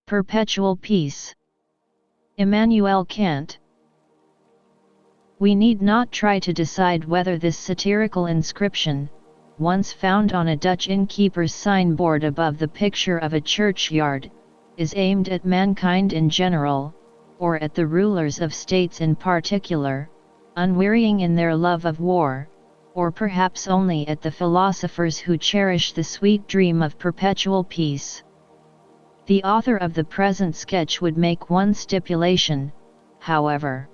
Perpetual peace. Immanuel Kant. We need not try to decide whether this satirical inscription, once found on a Dutch innkeeper's signboard above the picture of a churchyard, is aimed at mankind in general, or at the rulers of states in particular, unwearying in their love of war, or perhaps only at the philosophers who cherish the sweet dream of perpetual peace. The author of the present sketch would make one stipulation, however.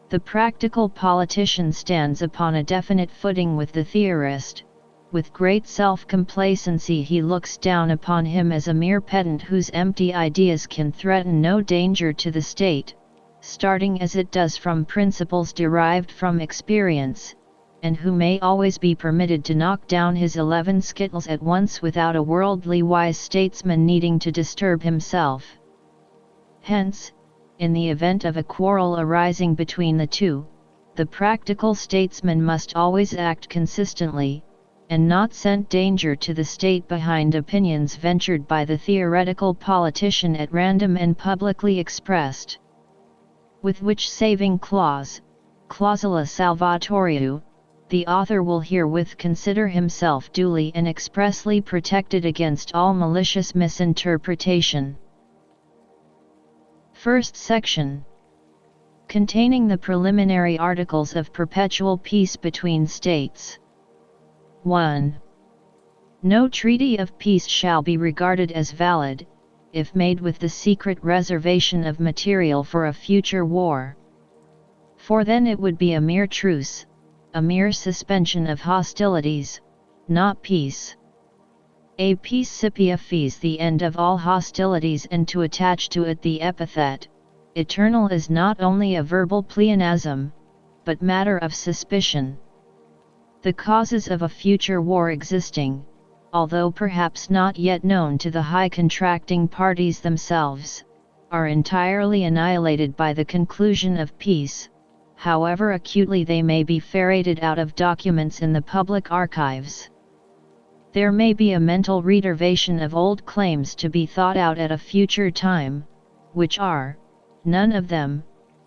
The practical politician stands upon a definite footing with the theorist. With great self-complacency he looks down upon him as a mere pedant whose empty ideas can threaten no danger to the state, starting as it does from principles derived from experience, and who may always be permitted to knock down his 11 skittles at once without a worldly wise statesman needing to disturb himself. Hence, in the event of a quarrel arising between the two, the practical statesman must always act consistently, and not scent danger to the state behind opinions ventured by the theoretical politician at random and publicly expressed. With which saving clause, clausula salvatoriu, the author will herewith consider himself duly and expressly protected against all malicious misinterpretation. First section. Containing the preliminary articles of perpetual peace between states. 1. No treaty of peace shall be regarded as valid, if made with the secret reservation of material for a future war. For then it would be a mere truce, a mere suspension of hostilities, not peace. A principia fees the end of all hostilities, and to attach to it the epithet eternal is not only a verbal pleonasm, but matter of suspicion. The causes of a future war existing, although perhaps not yet known to the high contracting parties themselves, are entirely annihilated by the conclusion of peace, however acutely they may be ferreted out of documents in the public archives. There may be a mental reitervation of old claims to be thought out at a future time, which are, none of them,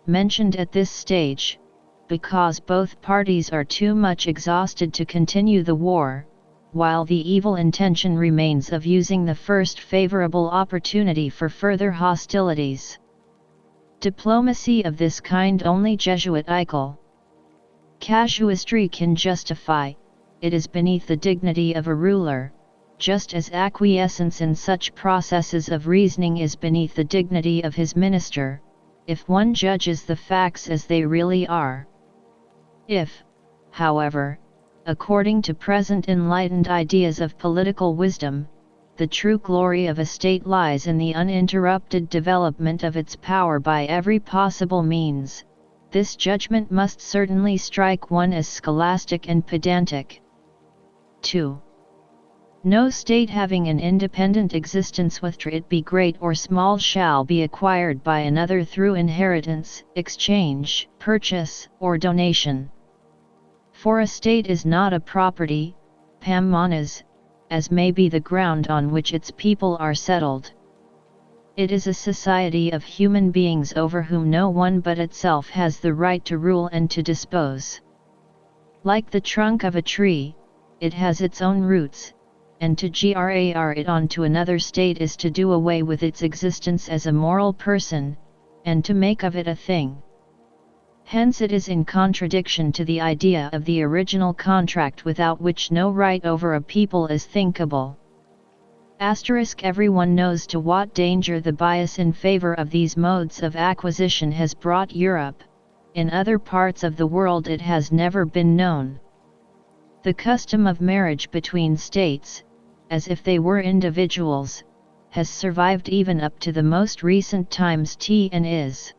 mentioned at this stage, because both parties are too much exhausted to continue the war, while the evil intention remains of using the first favorable opportunity for further hostilities. Diplomacy of this kind only Jesuitical casuistry can justify. It is beneath the dignity of a ruler, just as acquiescence in such processes of reasoning is beneath the dignity of his minister, if one judges the facts as they really are. If, however, according to present enlightened ideas of political wisdom, the true glory of a state lies in the uninterrupted development of its power by every possible means, this judgment must certainly strike one as scholastic and pedantic. 2. No state having an independent existence, whether it be great or small, shall be acquired by another through inheritance, exchange, purchase, or donation. For a state is not a property, pammonas, as may be the ground on which its people are settled. It is a society of human beings over whom no one but itself has the right to rule and to dispose. Like the trunk of a tree, it has its own roots, and to gar it on to another state is to do away with its existence as a moral person, and to make of it a thing. Hence it is in contradiction to the idea of the original contract, without which no right over a people is thinkable. Everyone knows to what danger the bias in favor of these modes of acquisition has brought Europe. In other parts of the world it has never been known. The custom of marriage between states, as if they were individuals, has survived even up to the most recent times and is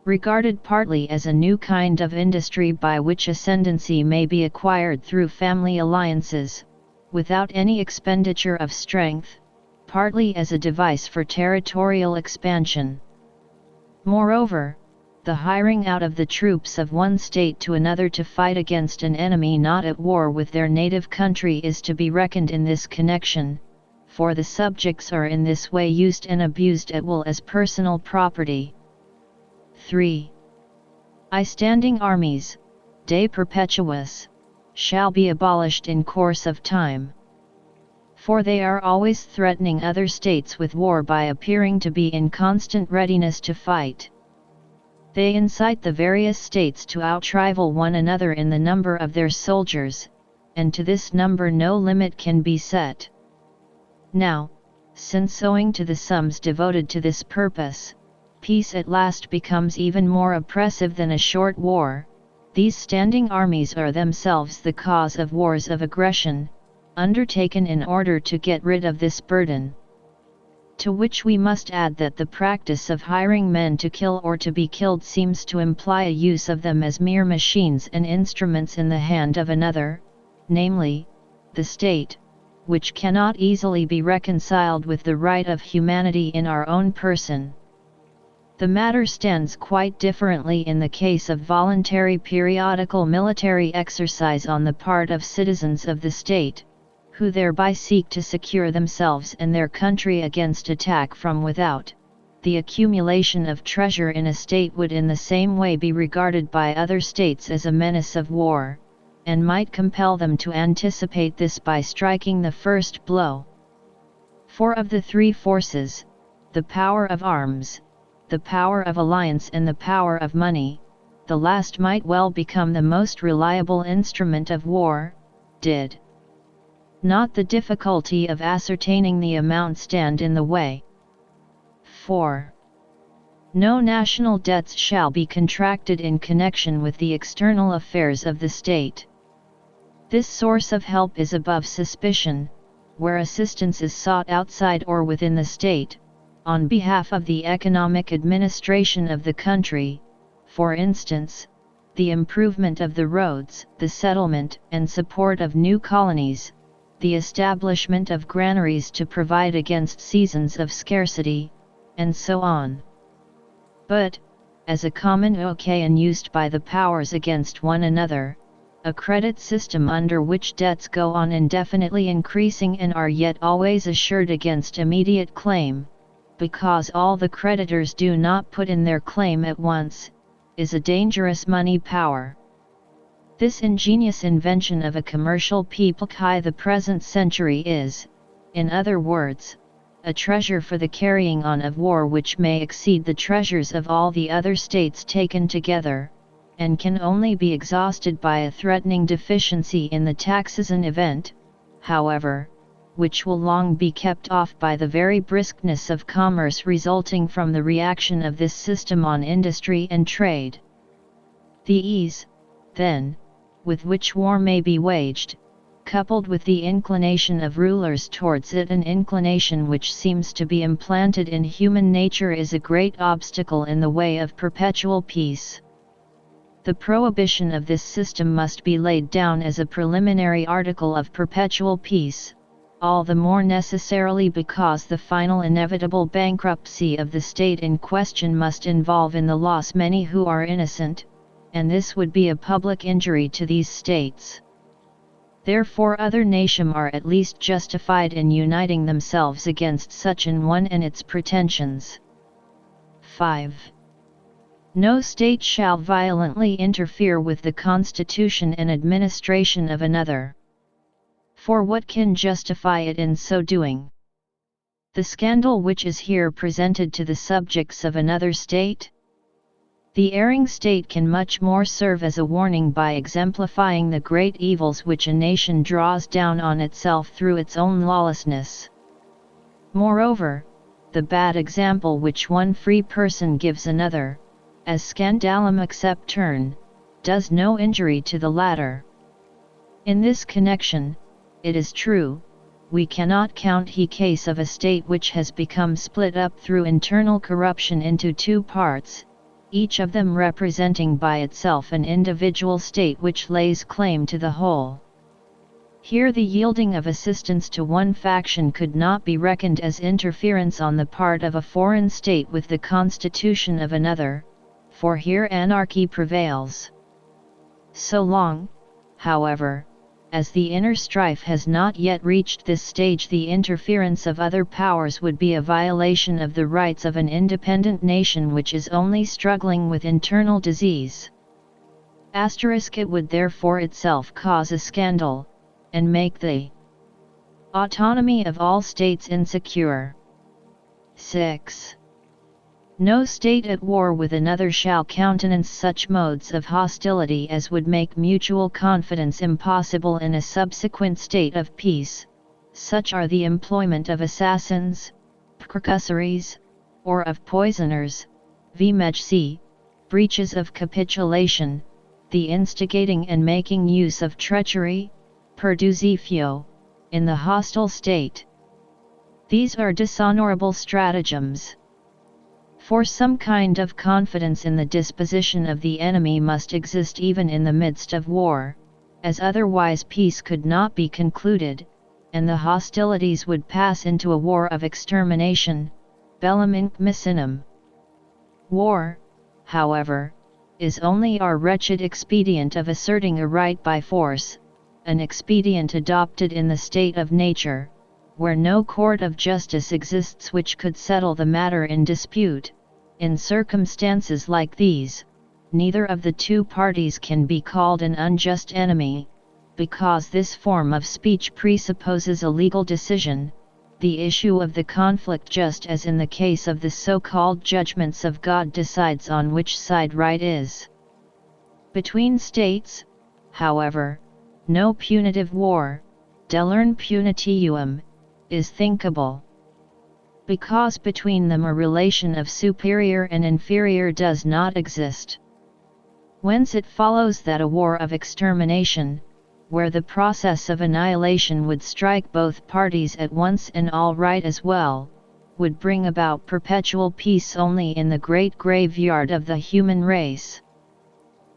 regarded partly as a new kind of industry by which ascendancy may be acquired through family alliances, without any expenditure of strength, partly as a device for territorial expansion. Moreover, the hiring out of the troops of one state to another to fight against an enemy not at war with their native country is to be reckoned in this connection, for the subjects are in this way used and abused at will as personal property. 3. Standing armies, de perpetuis, shall be abolished in course of time. For they are always threatening other states with war by appearing to be in constant readiness to fight. They incite the various states to outrival one another in the number of their soldiers, and to this number no limit can be set. Now, since owing to the sums devoted to this purpose, peace at last becomes even more oppressive than a short war, these standing armies are themselves the cause of wars of aggression, undertaken in order to get rid of this burden. To which we must add that the practice of hiring men to kill or to be killed seems to imply a use of them as mere machines and instruments in the hand of another, namely, the state, which cannot easily be reconciled with the right of humanity in our own person. The matter stands quite differently in the case of voluntary periodical military exercise on the part of citizens of the state, who thereby seek to secure themselves and their country against attack from without. The accumulation of treasure in a state would in the same way be regarded by other states as a menace of war, and might compel them to anticipate this by striking the first blow. For of the three forces, the power of arms, the power of alliance and the power of money, the last might well become the most reliable instrument of war, did not the difficulty of ascertaining the amount stand in the way. 4. No national debts shall be contracted in connection with the external affairs of the state. This source of help is above suspicion, where assistance is sought outside or within the state, on behalf of the economic administration of the country, for instance, the improvement of the roads, the settlement and support of new colonies, the establishment of granaries to provide against seasons of scarcity, and so on. But, as a common occasion used by the powers against one another, a credit system under which debts go on indefinitely increasing and are yet always assured against immediate claim, because all the creditors do not put in their claim at once, is a dangerous money power. This ingenious invention of a commercial people by the present century is, in other words, a treasure for the carrying on of war which may exceed the treasures of all the other states taken together, and can only be exhausted by a threatening deficiency in the taxes, an event, however, which will long be kept off by the very briskness of commerce resulting from the reaction of this system on industry and trade. The ease, then, with which war may be waged, coupled with the inclination of rulers towards it, an inclination which seems to be implanted in human nature, is a great obstacle in the way of perpetual peace. The prohibition of this system must be laid down as a preliminary article of perpetual peace, all the more necessarily because the final inevitable bankruptcy of the state in question must involve in the loss many who are innocent, and this would be a public injury to these states. Therefore other nations are at least justified in uniting themselves against such an one and its pretensions. 5. No state shall violently interfere with the constitution and administration of another. For what can justify it in so doing? The scandal which is here presented to the subjects of another state? The erring state can much more serve as a warning by exemplifying the great evils which a nation draws down on itself through its own lawlessness. Moreover, the bad example which one free person gives another, as scandalum exceptern, does no injury to the latter. In this connection, it is true, we cannot count the case of a state which has become split up through internal corruption into two parts, each of them representing by itself an individual state which lays claim to the whole. Here the yielding of assistance to one faction could not be reckoned as interference on the part of a foreign state with the constitution of another, for here anarchy prevails. So long, however, as the inner strife has not yet reached this stage, the interference of other powers would be a violation of the rights of an independent nation which is only struggling with internal disease. It would therefore itself cause a scandal, and make the autonomy of all states insecure. 6. No state at war with another shall countenance such modes of hostility as would make mutual confidence impossible in a subsequent state of peace. Such are the employment of assassins, precussories, or of poisoners, vmegc, breaches of capitulation, the instigating and making use of treachery, perducifio, in the hostile state. These are dishonorable stratagems. For some kind of confidence in the disposition of the enemy must exist even in the midst of war, as otherwise peace could not be concluded, and the hostilities would pass into a war of extermination, bellum inc micinum. War, however, is only our wretched expedient of asserting a right by force, an expedient adopted in the state of nature, where no court of justice exists which could settle the matter in dispute. In circumstances like these, neither of the two parties can be called an unjust enemy, because this form of speech presupposes a legal decision, the issue of the conflict, just as in the case of the so-called judgments of God, decides on which side right is. Between states, however, no punitive war, delern punitium, is thinkable. Because between them a relation of superior and inferior does not exist. Whence it follows that a war of extermination, where the process of annihilation would strike both parties at once and all right as well, would bring about perpetual peace only in the great graveyard of the human race.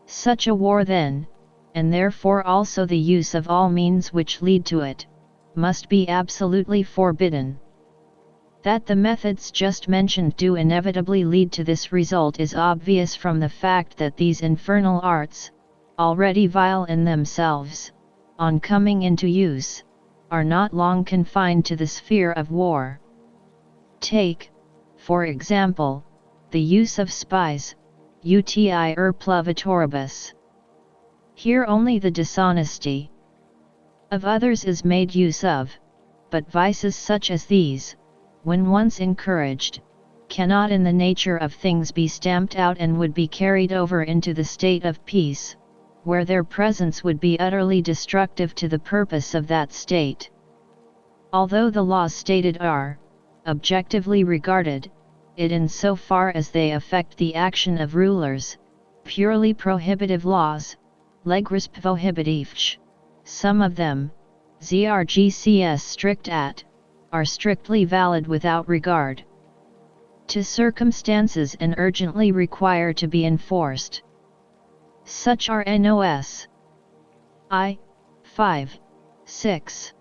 Such a war then, and therefore also the use of all means which lead to it, must be absolutely forbidden. That the methods just mentioned do inevitably lead to this result is obvious from the fact that these infernal arts, already vile in themselves, on coming into use, are not long confined to the sphere of war. Take, for example, the use of spies, uti pluvitoribus. Here only the dishonesty of others is made use of, but vices such as these, when once encouraged, cannot in the nature of things be stamped out and would be carried over into the state of peace, where their presence would be utterly destructive to the purpose of that state. Although the laws stated are, objectively regarded, it in so far as they affect the action of rulers, purely prohibitive laws, legris prohibitivch, some of them, zrgcs strict at, are strictly valid without regard to circumstances and urgently require to be enforced. Such are nos. 5, 6.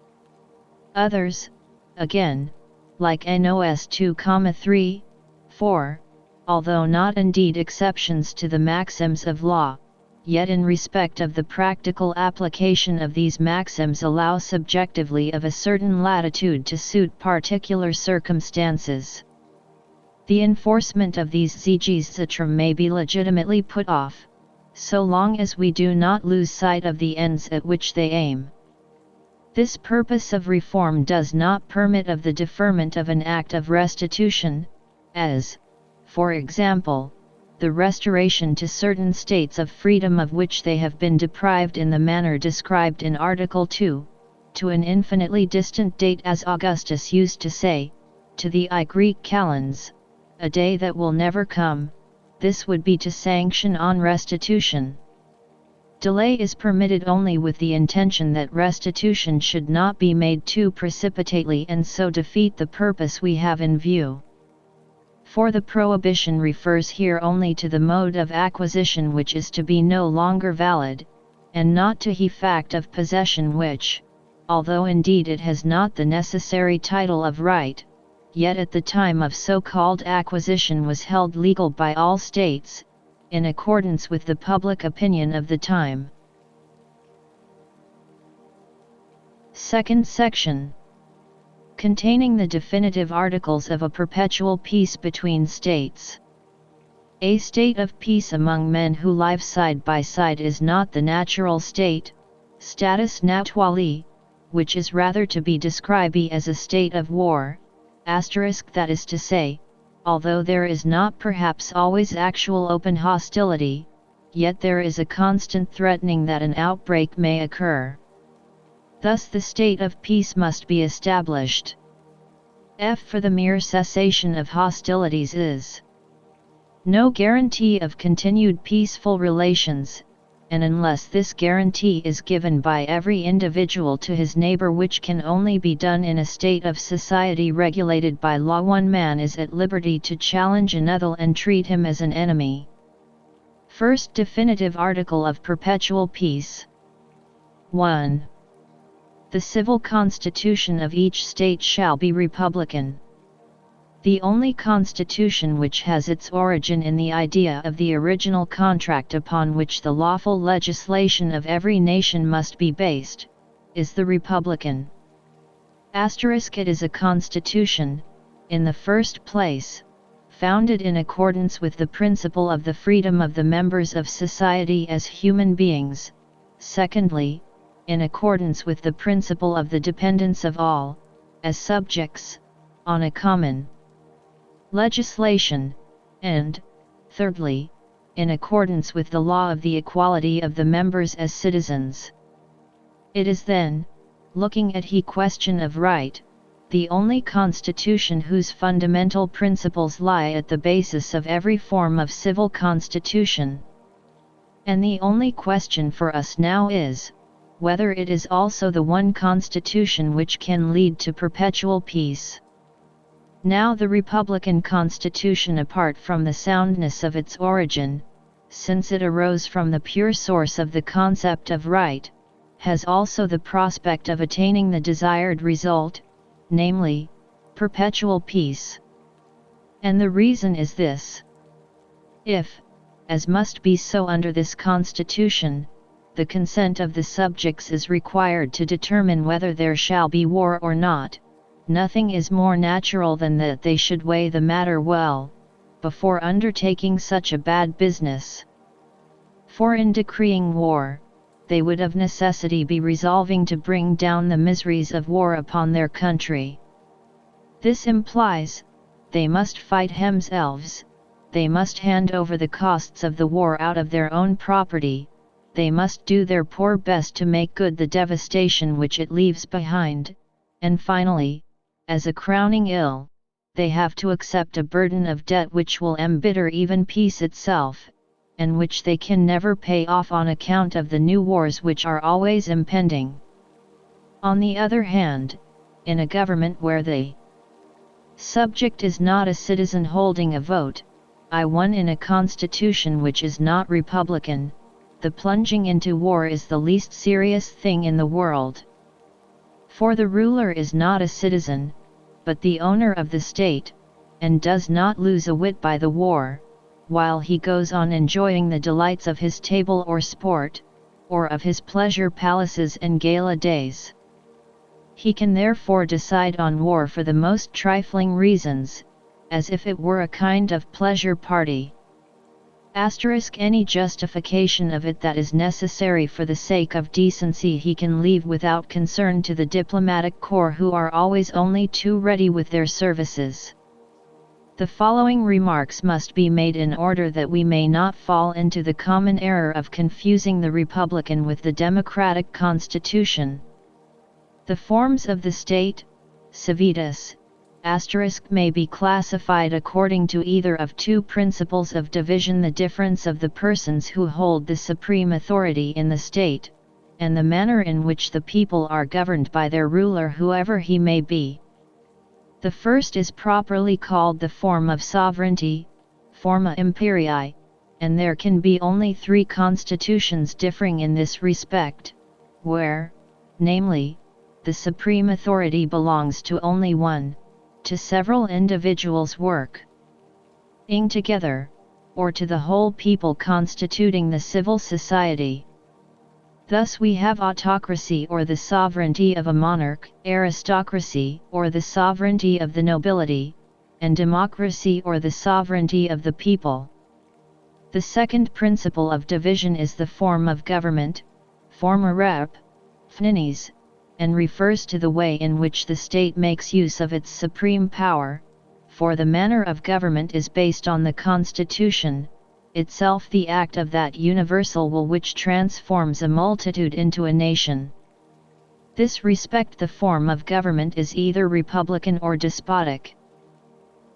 Others, again, like nos 2, 3, 4, although not indeed exceptions to the maxims of law, yet in respect of the practical application of these maxims allow subjectively of a certain latitude to suit particular circumstances. The enforcement of these zgs citrum may be legitimately put off, so long as we do not lose sight of the ends at which they aim. This purpose of reform does not permit of the deferment of an act of restitution, as, for example, the restoration to certain states of freedom of which they have been deprived in the manner described in Article 2, to an infinitely distant date, as Augustus used to say, to the Greek kalends, a day that will never come. This would be to sanction on restitution. Delay is permitted only with the intention that restitution should not be made too precipitately and so defeat the purpose we have in view. For the prohibition refers here only to the mode of acquisition which is to be no longer valid, and not to the fact of possession which, although indeed it has not the necessary title of right, yet at the time of so-called acquisition was held legal by all states, in accordance with the public opinion of the time. Second section. Containing the definitive articles of a perpetual peace between states. A state of peace among men who live side by side is not the natural state, status naturale, which is rather to be described as a state of war, that is to say, although there is not perhaps always actual open hostility, yet there is a constant threatening that an outbreak may occur. Thus the state of peace must be established. For the mere cessation of hostilities is no guarantee of continued peaceful relations, and unless this guarantee is given by every individual to his neighbor, which can only be done in a state of society regulated by law, one man is at liberty to challenge another and treat him as an enemy. First definitive article of perpetual peace. 1. The civil constitution of each state shall be republican. The only constitution which has its origin in the idea of the original contract upon which the lawful legislation of every nation must be based, is the republican. It is a constitution, in the first place, founded in accordance with the principle of the freedom of the members of society as human beings, secondly, in accordance with the principle of the dependence of all, as subjects, on a common legislation, and, thirdly, in accordance with the law of the equality of the members as citizens. It is then, looking at the question of right, the only constitution whose fundamental principles lie at the basis of every form of civil constitution. And the only question for us now is, whether it is also the one constitution which can lead to perpetual peace. Now the Republican Constitution, apart from the soundness of its origin, since it arose from the pure source of the concept of right, has also the prospect of attaining the desired result, namely, perpetual peace. And the reason is this. If, as must be so under this Constitution, the consent of the subjects is required to determine whether there shall be war or not, nothing is more natural than that they should weigh the matter well, before undertaking such a bad business. For in decreeing war, they would of necessity be resolving to bring down the miseries of war upon their country. This implies, they must fight themselves, they must hand over the costs of the war out of their own property, they must do their poor best to make good the devastation which it leaves behind, and finally, as a crowning ill, they have to accept a burden of debt which will embitter even peace itself, and which they can never pay off on account of the new wars which are always impending. On the other hand, in a government where the subject is not a citizen holding a vote, in a constitution which is not republican, the plunging into war is the least serious thing in the world. For the ruler is not a citizen, but the owner of the state, and does not lose a whit by the war, while he goes on enjoying the delights of his table or sport, or of his pleasure palaces and gala days. He can therefore decide on war for the most trifling reasons, as if it were a kind of pleasure party. Any justification of it that is necessary for the sake of decency he can leave without concern to the diplomatic corps, who are always only too ready with their services. The following remarks must be made in order that we may not fall into the common error of confusing the republican with the democratic constitution. The forms of the state, civitas, may be classified according to either of two principles of division: the difference of the persons who hold the supreme authority in the state, and the manner in which the people are governed by their ruler, whoever he may be. The first is properly called the form of sovereignty, forma imperii, and there can be only three constitutions differing in this respect, where, namely, the supreme authority belongs to only one, to several individuals working together, or to the whole people constituting the civil society. Thus we have autocracy or the sovereignty of a monarch, aristocracy or the sovereignty of the nobility, and democracy or the sovereignty of the people. The second principle of division is the form of government, forma rep, fninis, and refers to the way in which the state makes use of its supreme power, for the manner of government is based on the constitution, itself the act of that universal will which transforms a multitude into a nation. This respect the form of government is either republican or despotic.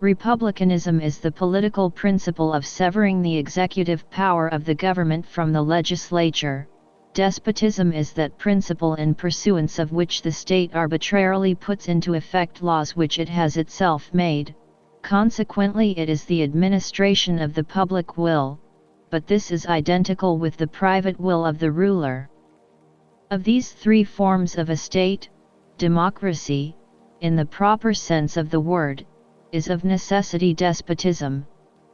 Republicanism is the political principle of severing the executive power of the government from the legislature. Despotism is that principle in pursuance of which the state arbitrarily puts into effect laws which it has itself made. Consequently it is the administration of the public will, but this is identical with the private will of the ruler. Of these three forms of a state, democracy, in the proper sense of the word, is of necessity despotism,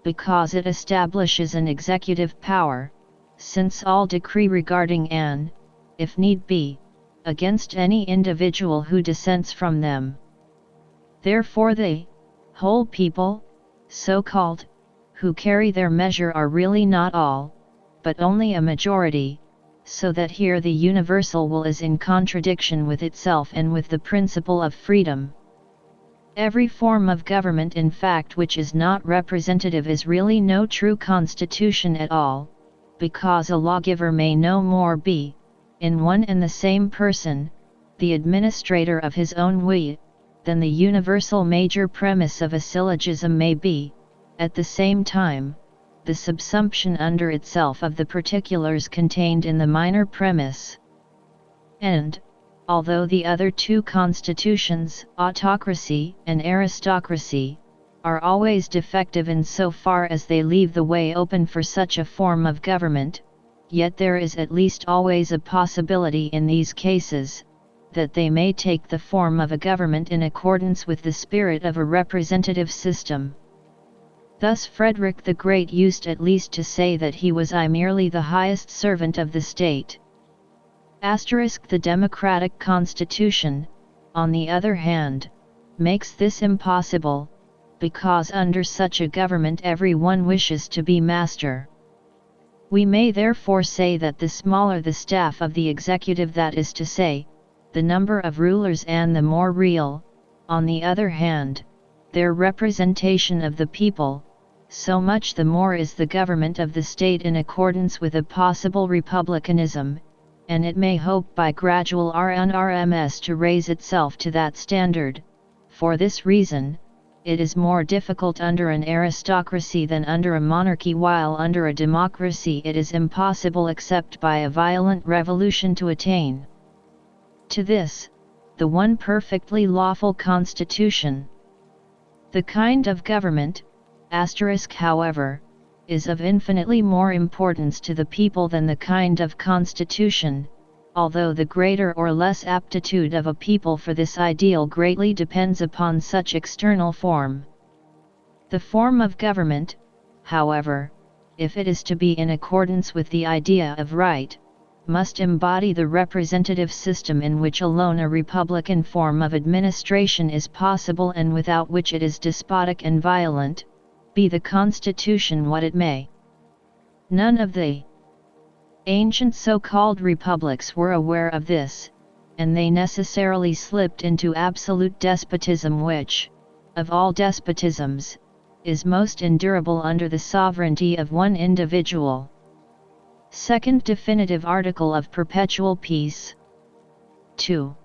because it establishes an executive power, since all decree regarding an, if need be, against any individual who dissents from them. Therefore the whole people, so called, who carry their measure are really not all, but only a majority, so that here the universal will is in contradiction with itself and with the principle of freedom. Every form of government in fact which is not representative is really no true constitution at all, because a lawgiver may no more be, in one and the same person, the administrator of his own will, than the universal major premise of a syllogism may be, at the same time, the subsumption under itself of the particulars contained in the minor premise. And, although the other two constitutions, autocracy and aristocracy, are always defective in so far as they leave the way open for such a form of government, yet there is at least always a possibility in these cases, that they may take the form of a government in accordance with the spirit of a representative system. Thus Frederick the Great used at least to say that he was merely the highest servant of the state. The democratic constitution, on the other hand, makes this impossible, because under such a government every one wishes to be master. We may therefore say that the smaller the staff of the executive, that is to say, the number of rulers, and the more real, on the other hand, their representation of the people, so much the more is the government of the state in accordance with a possible republicanism, and it may hope by gradual RNRMS to raise itself to that standard. For this reason, it is more difficult under an aristocracy than under a monarchy, while under a democracy it is impossible except by a violent revolution to attain to this, the one perfectly lawful constitution. The kind of government, however, is of infinitely more importance to the people than the kind of constitution, although the greater or less aptitude of a people for this ideal greatly depends upon such external form. The form of government, however, if it is to be in accordance with the idea of right, must embody the representative system in which alone a republican form of administration is possible, and without which it is despotic and violent, be the constitution what it may. None of the ancient so-called republics were aware of this, and they necessarily slipped into absolute despotism, which, of all despotisms, is most endurable under the sovereignty of one individual. Second definitive article of perpetual peace. 2.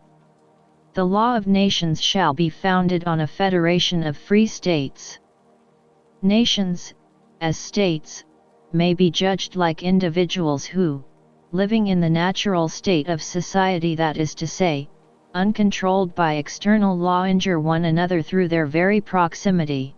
The law of nations shall be founded on a federation of free states. Nations, as states, may be judged like individuals who, living in the natural state of society, that is to say, uncontrolled by external law, injure one another through their very proximity.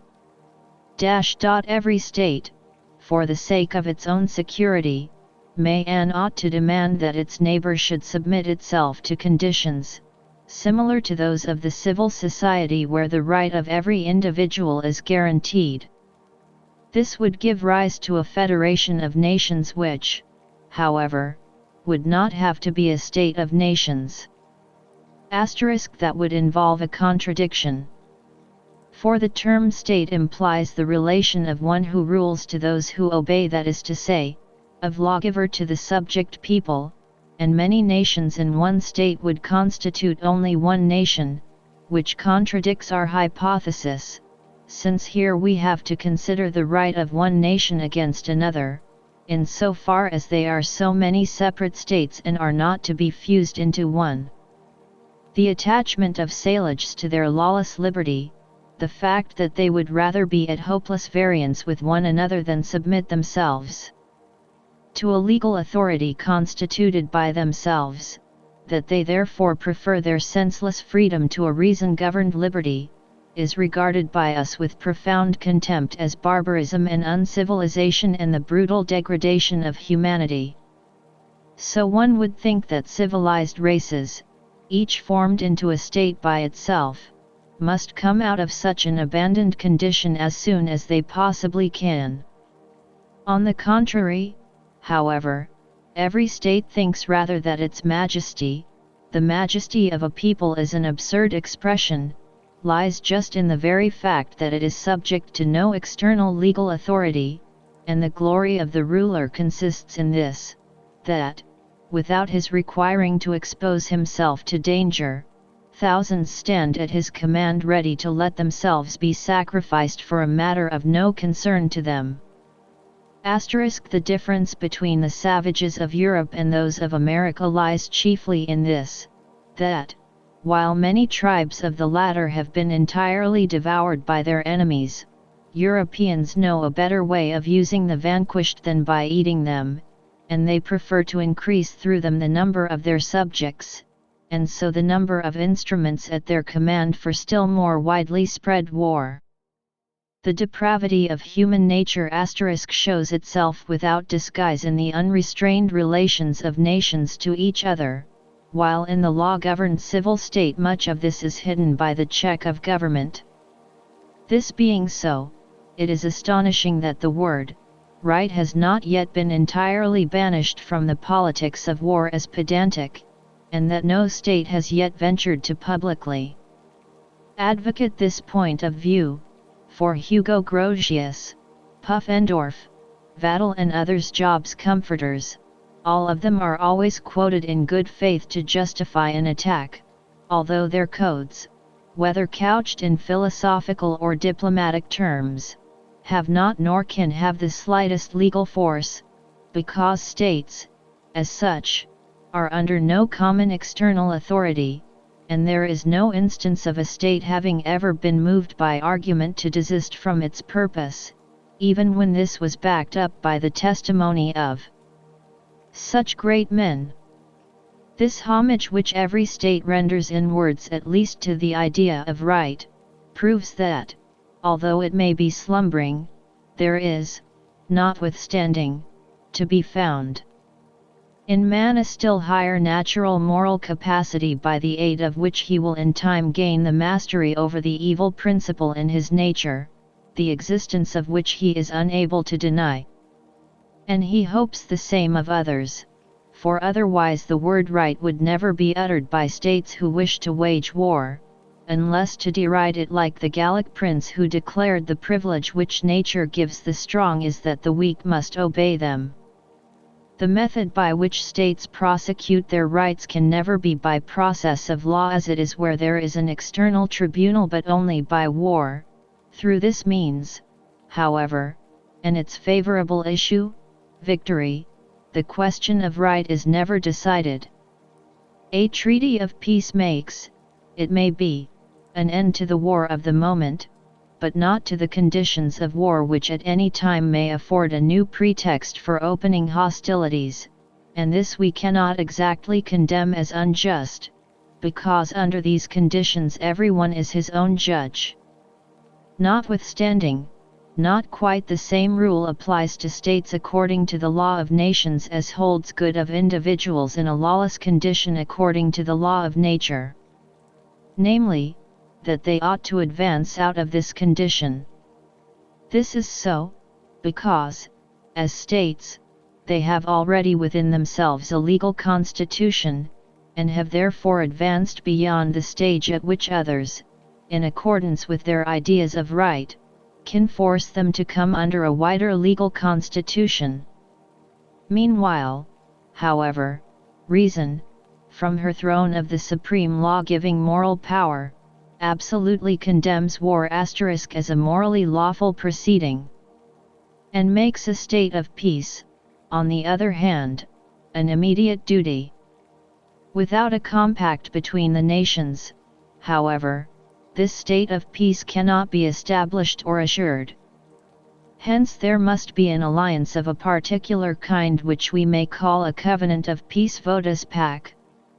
Every state, for the sake of its own security, may and ought to demand that its neighbor should submit itself to conditions, similar to those of the civil society where the right of every individual is guaranteed. This would give rise to a federation of nations which, however, would not have to be a state of nations. That would involve a contradiction. For the term state implies the relation of one who rules to those who obey, that is to say, of lawgiver to the subject people, and many nations in one state would constitute only one nation, which contradicts our hypothesis, since here we have to consider the right of one nation against another, in so far as they are so many separate states and are not to be fused into one. The attachment of saliges to their lawless liberty, the fact that they would rather be at hopeless variance with one another than submit themselves to a legal authority constituted by themselves, that they therefore prefer their senseless freedom to a reason-governed liberty, is regarded by us with profound contempt as barbarism and uncivilization and the brutal degradation of humanity. So one would think that civilized races, each formed into a state by itself, must come out of such an abandoned condition as soon as they possibly can. On the contrary, however, every state thinks rather that its majesty, the majesty of a people is an absurd expression, lies just in the very fact that it is subject to no external legal authority, and the glory of the ruler consists in this, that, without his requiring to expose himself to danger, thousands stand at his command ready to let themselves be sacrificed for a matter of no concern to them. The difference between the savages of Europe and those of America lies chiefly in this, that, while many tribes of the latter have been entirely devoured by their enemies, Europeans know a better way of using the vanquished than by eating them, and they prefer to increase through them the number of their subjects, and so the number of instruments at their command for still more widely spread war. The depravity of human nature shows itself without disguise in the unrestrained relations of nations to each other, while in the law-governed civil state much of this is hidden by the check of government. This being so, it is astonishing that the word right has not yet been entirely banished from the politics of war as pedantic, and that no state has yet ventured to publicly advocate this point of view. For Hugo Grotius, Pufendorf, Vattel and others Job's comforters, all of them are always quoted in good faith to justify an attack, although their codes, whether couched in philosophical or diplomatic terms, have not nor can have the slightest legal force, because states, as such, are under no common external authority, and there is no instance of a state having ever been moved by argument to desist from its purpose, even when this was backed up by the testimony of such great men. This homage which every state renders in words at least to the idea of right, proves that, although it may be slumbering, there is, notwithstanding, to be found in man a still higher natural moral capacity by the aid of which he will in time gain the mastery over the evil principle in his nature, the existence of which he is unable to deny. And he hopes the same of others, for otherwise the word right would never be uttered by states who wish to wage war, unless to deride it like the Gallic prince who declared the privilege which nature gives the strong is that the weak must obey them. The method by which states prosecute their rights can never be by process of law as it is where there is an external tribunal but only by war. Through this means, however, and its favorable issue, victory, the question of right is never decided. A treaty of peace makes, it may be, an end to the war of the moment, but not to the conditions of war which at any time may afford a new pretext for opening hostilities, and this we cannot exactly condemn as unjust, because under these conditions everyone is his own judge. Notwithstanding, not quite the same rule applies to states according to the law of nations as holds good of individuals in a lawless condition according to the law of nature. Namely, that they ought to advance out of this condition. This is so, because, as states, they have already within themselves a legal constitution, and have therefore advanced beyond the stage at which others, in accordance with their ideas of right, can force them to come under a wider legal constitution. Meanwhile, however, reason, from her throne of the supreme law-giving moral power, absolutely condemns war as a morally lawful proceeding, and makes a state of peace, on the other hand, an immediate duty. Without a compact between the nations, however, this state of peace cannot be established or assured. Hence there must be an alliance of a particular kind which we may call a covenant of peace votus pax,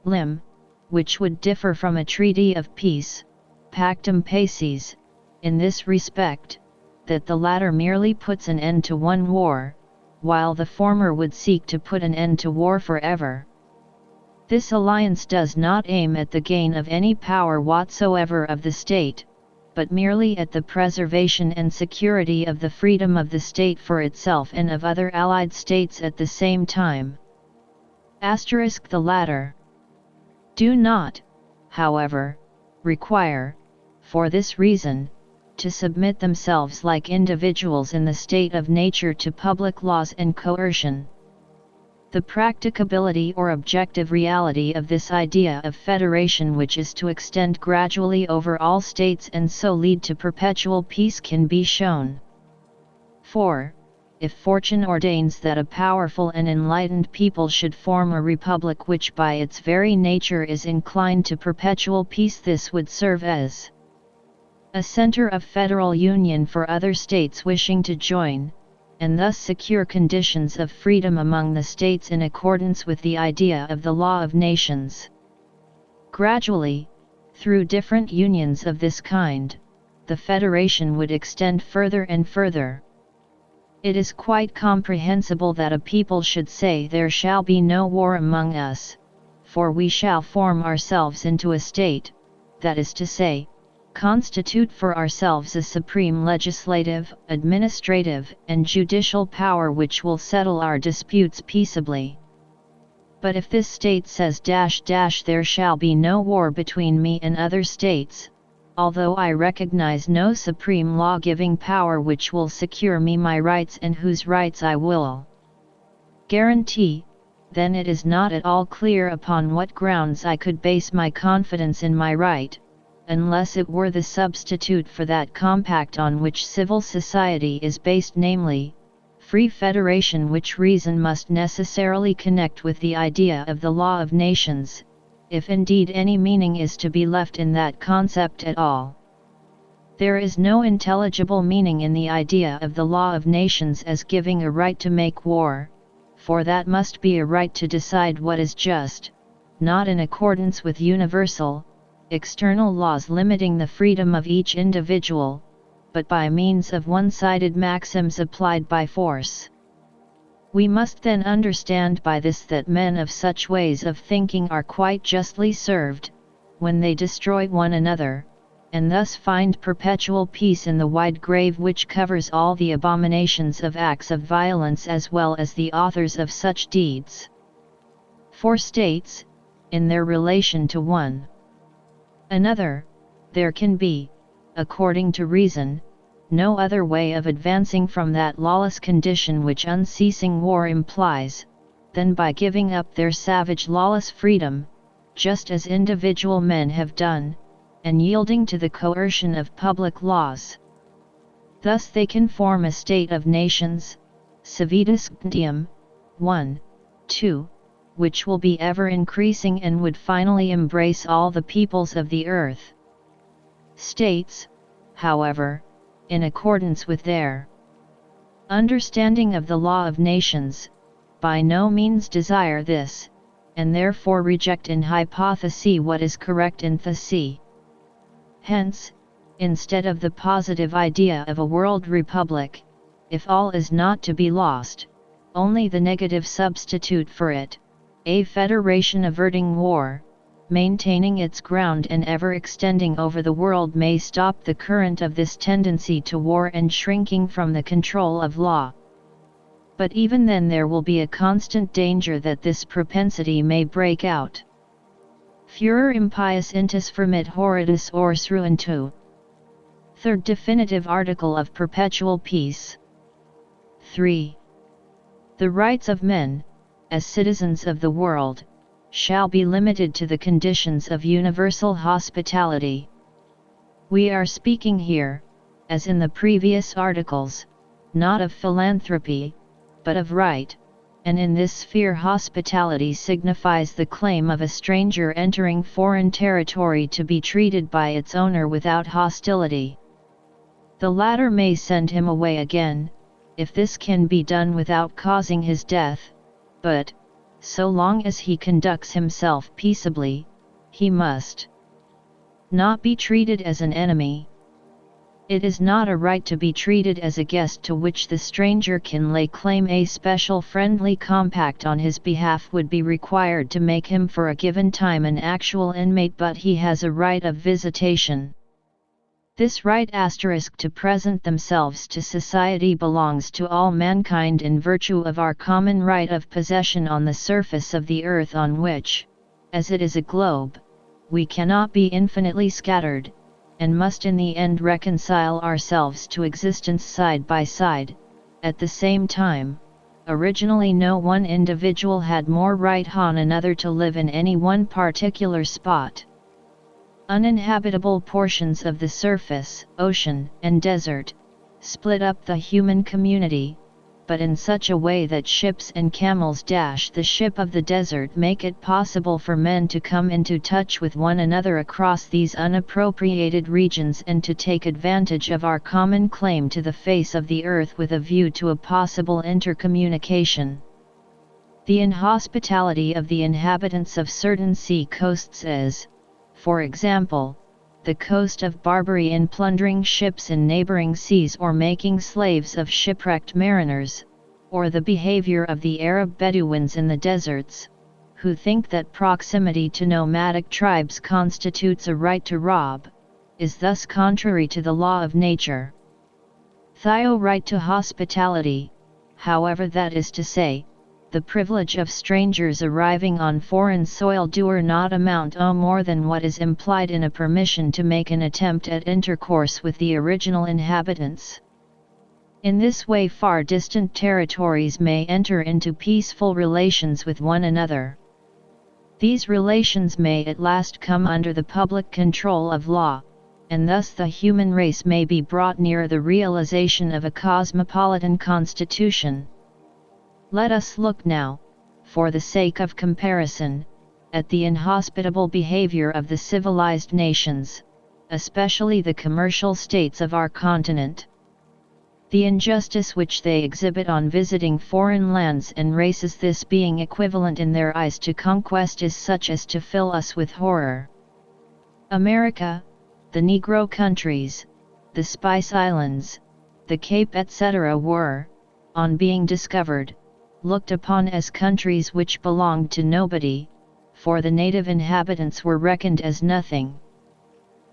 lim, which would differ from a treaty of peace, pactum pacis, in this respect, that the latter merely puts an end to one war, while the former would seek to put an end to war forever. This alliance does not aim at the gain of any power whatsoever of the state, but merely at the preservation and security of the freedom of the state for itself and of other allied states at the same time. The latter do not, however, require, for this reason, to submit themselves like individuals in the state of nature to public laws and coercion. The practicability or objective reality of this idea of federation, which is to extend gradually over all states and so lead to perpetual peace, can be shown. For, if fortune ordains that a powerful and enlightened people should form a republic which by its very nature is inclined to perpetual peace, this would serve as a center of federal union for other states wishing to join, and thus secure conditions of freedom among the states in accordance with the idea of the law of nations. Gradually, through different unions of this kind, the federation would extend further and further. It is quite comprehensible that a people should say, "There shall be no war among us, for we shall form ourselves into a state," that is to say, constitute for ourselves a supreme legislative, administrative, and judicial power which will settle our disputes peaceably. But if this state says "there shall be no war between me and other states, although I recognize no supreme law-giving power which will secure me my rights and whose rights I will guarantee," then it is not at all clear upon what grounds I could base my confidence in my right, unless it were the substitute for that compact on which civil society is based, namely, free federation, which reason must necessarily connect with the idea of the law of nations, if indeed any meaning is to be left in that concept at all. There is no intelligible meaning in the idea of the law of nations as giving a right to make war, for that must be a right to decide what is just, not in accordance with universal, external laws limiting the freedom of each individual, but by means of one-sided maxims applied by force. We must then understand by this that men of such ways of thinking are quite justly served, when they destroy one another, and thus find perpetual peace in the wide grave which covers all the abominations of acts of violence as well as the authors of such deeds. For states, in their relation to one another, there can be, according to reason, no other way of advancing from that lawless condition which unceasing war implies, than by giving up their savage lawless freedom, just as individual men have done, and yielding to the coercion of public laws. Thus they can form a state of nations, civitas gentium, 1, 2, which will be ever increasing and would finally embrace all the peoples of the earth. States, however, in accordance with their understanding of the law of nations, by no means desire this, and therefore reject in hypothesis what is correct in thesis. Hence, instead of the positive idea of a world republic, if all is not to be lost, only the negative substitute for it, a federation averting war, maintaining its ground and ever extending over the world, may stop the current of this tendency to war and shrinking from the control of law. But even then there will be a constant danger that this propensity may break out. Furor impius intus fermit horridus ors ruintu. Third definitive article of Perpetual Peace. 3. The rights of men, as citizens of the world, shall be limited to the conditions of universal hospitality. We are speaking here, as in the previous articles, not of philanthropy, but of right, and in this sphere hospitality signifies the claim of a stranger entering foreign territory to be treated by its owner without hostility. The latter may send him away again, if this can be done without causing his death, but, so long as he conducts himself peaceably, he must not be treated as an enemy. It is not a right to be treated as a guest to which the stranger can lay claim. A special friendly compact on his behalf would be required to make him for a given time an actual inmate, but he has a right of visitation. This right to present themselves to society belongs to all mankind in virtue of our common right of possession on the surface of the earth, on which, as it is a globe, we cannot be infinitely scattered, and must in the end reconcile ourselves to existence side by side. At the same time, originally no one individual had more right than another to live in any one particular spot. Uninhabitable portions of the surface, ocean, and desert, split up the human community, but in such a way that ships and camels dash the ship of the desert make it possible for men to come into touch with one another across these unappropriated regions and to take advantage of our common claim to the face of the earth with a view to a possible intercommunication. The inhospitality of the inhabitants of certain sea coasts is, for example, the coast of Barbary, in plundering ships in neighboring seas or making slaves of shipwrecked mariners, or the behavior of the Arab Bedouins in the deserts, who think that proximity to nomadic tribes constitutes a right to rob, is thus contrary to the law of nature. Theo right to hospitality, however, that is to say, the privilege of strangers arriving on foreign soil, do not amount more than what is implied in a permission to make an attempt at intercourse with the original inhabitants. In this way far distant territories may enter into peaceful relations with one another. These relations may at last come under the public control of law, and thus the human race may be brought near the realization of a cosmopolitan constitution. Let us look now, for the sake of comparison, at the inhospitable behavior of the civilized nations, especially the commercial states of our continent. The injustice which they exhibit on visiting foreign lands and races, this being equivalent in their eyes to conquest, is such as to fill us with horror. America, the Negro countries, the Spice Islands, the Cape etc. were, on being discovered, looked upon as countries which belonged to nobody, for the native inhabitants were reckoned as nothing.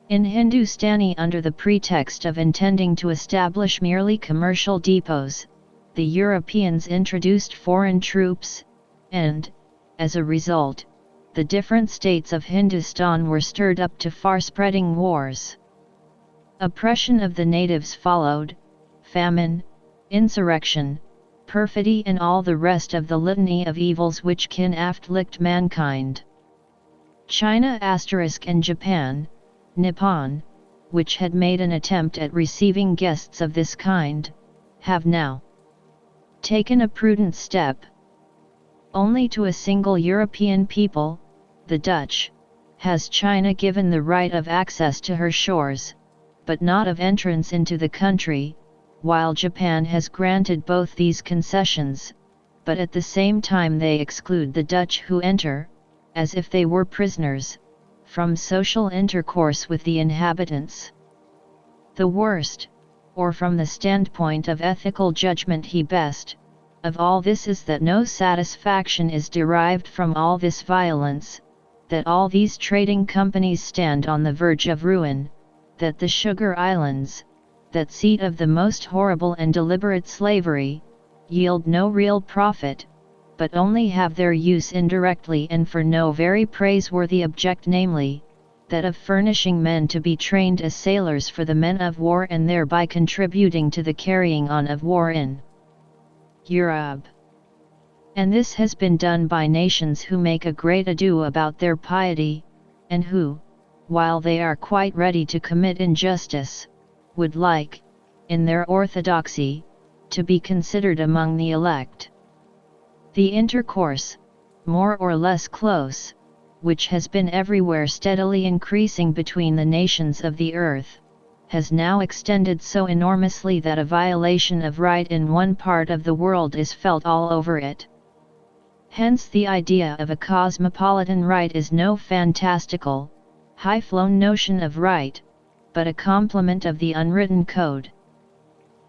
In Hindustani, under the pretext of intending to establish merely commercial depots, the Europeans introduced foreign troops, and, as a result, the different states of Hindustan were stirred up to far-spreading wars. Oppression of the natives followed, famine, insurrection, perfidy, and all the rest of the litany of evils which can afflict mankind. China and Japan, Nippon, which had made an attempt at receiving guests of this kind, have now taken a prudent step. Only to a single European people, the Dutch, has China given the right of access to her shores, but not of entrance into the country, while Japan has granted both these concessions, but at the same time they exclude the Dutch who enter, as if they were prisoners, from social intercourse with the inhabitants. The worst, or from the standpoint of ethical judgment he best, of all this is that no satisfaction is derived from all this violence, that all these trading companies stand on the verge of ruin, that the Sugar Islands, that seat of the most horrible and deliberate slavery, yield no real profit, but only have their use indirectly and for no very praiseworthy object, namely, that of furnishing men to be trained as sailors for the men of war and thereby contributing to the carrying on of war in Europe. And this has been done by nations who make a great ado about their piety, and who, while they are quite ready to commit injustice, would like, in their orthodoxy, to be considered among the elect. The intercourse, more or less close, which has been everywhere steadily increasing between the nations of the earth, has now extended so enormously that a violation of right in one part of the world is felt all over it. Hence the idea of a cosmopolitan right is no fantastical, high-flown notion of right, but a complement of the unwritten code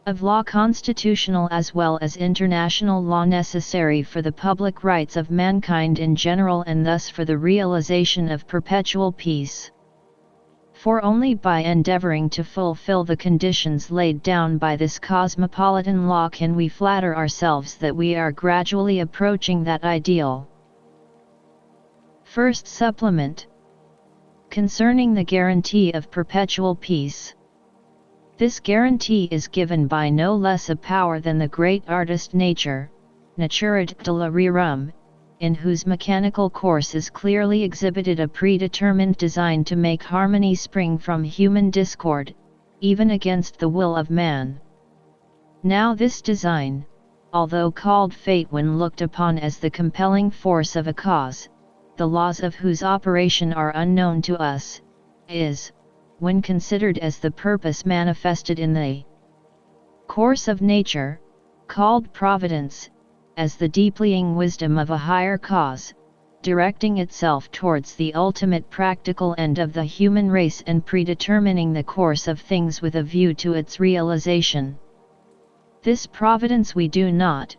of law, constitutional as well as international law, necessary for the public rights of mankind in general and thus for the realization of perpetual peace. For only by endeavoring to fulfill the conditions laid down by this cosmopolitan law can we flatter ourselves that we are gradually approaching that ideal. First supplement. Concerning the guarantee of perpetual peace. This guarantee is given by no less a power than the great artist Nature, Naturit de la Rerum, in whose mechanical course is clearly exhibited a predetermined design to make harmony spring from human discord, even against the will of man. Now this design, although called fate when looked upon as the compelling force of a cause, the laws of whose operation are unknown to us, is, when considered as the purpose manifested in the course of nature, called providence, as the deeplying wisdom of a higher cause, directing itself towards the ultimate practical end of the human race and predetermining the course of things with a view to its realization. This providence we do not,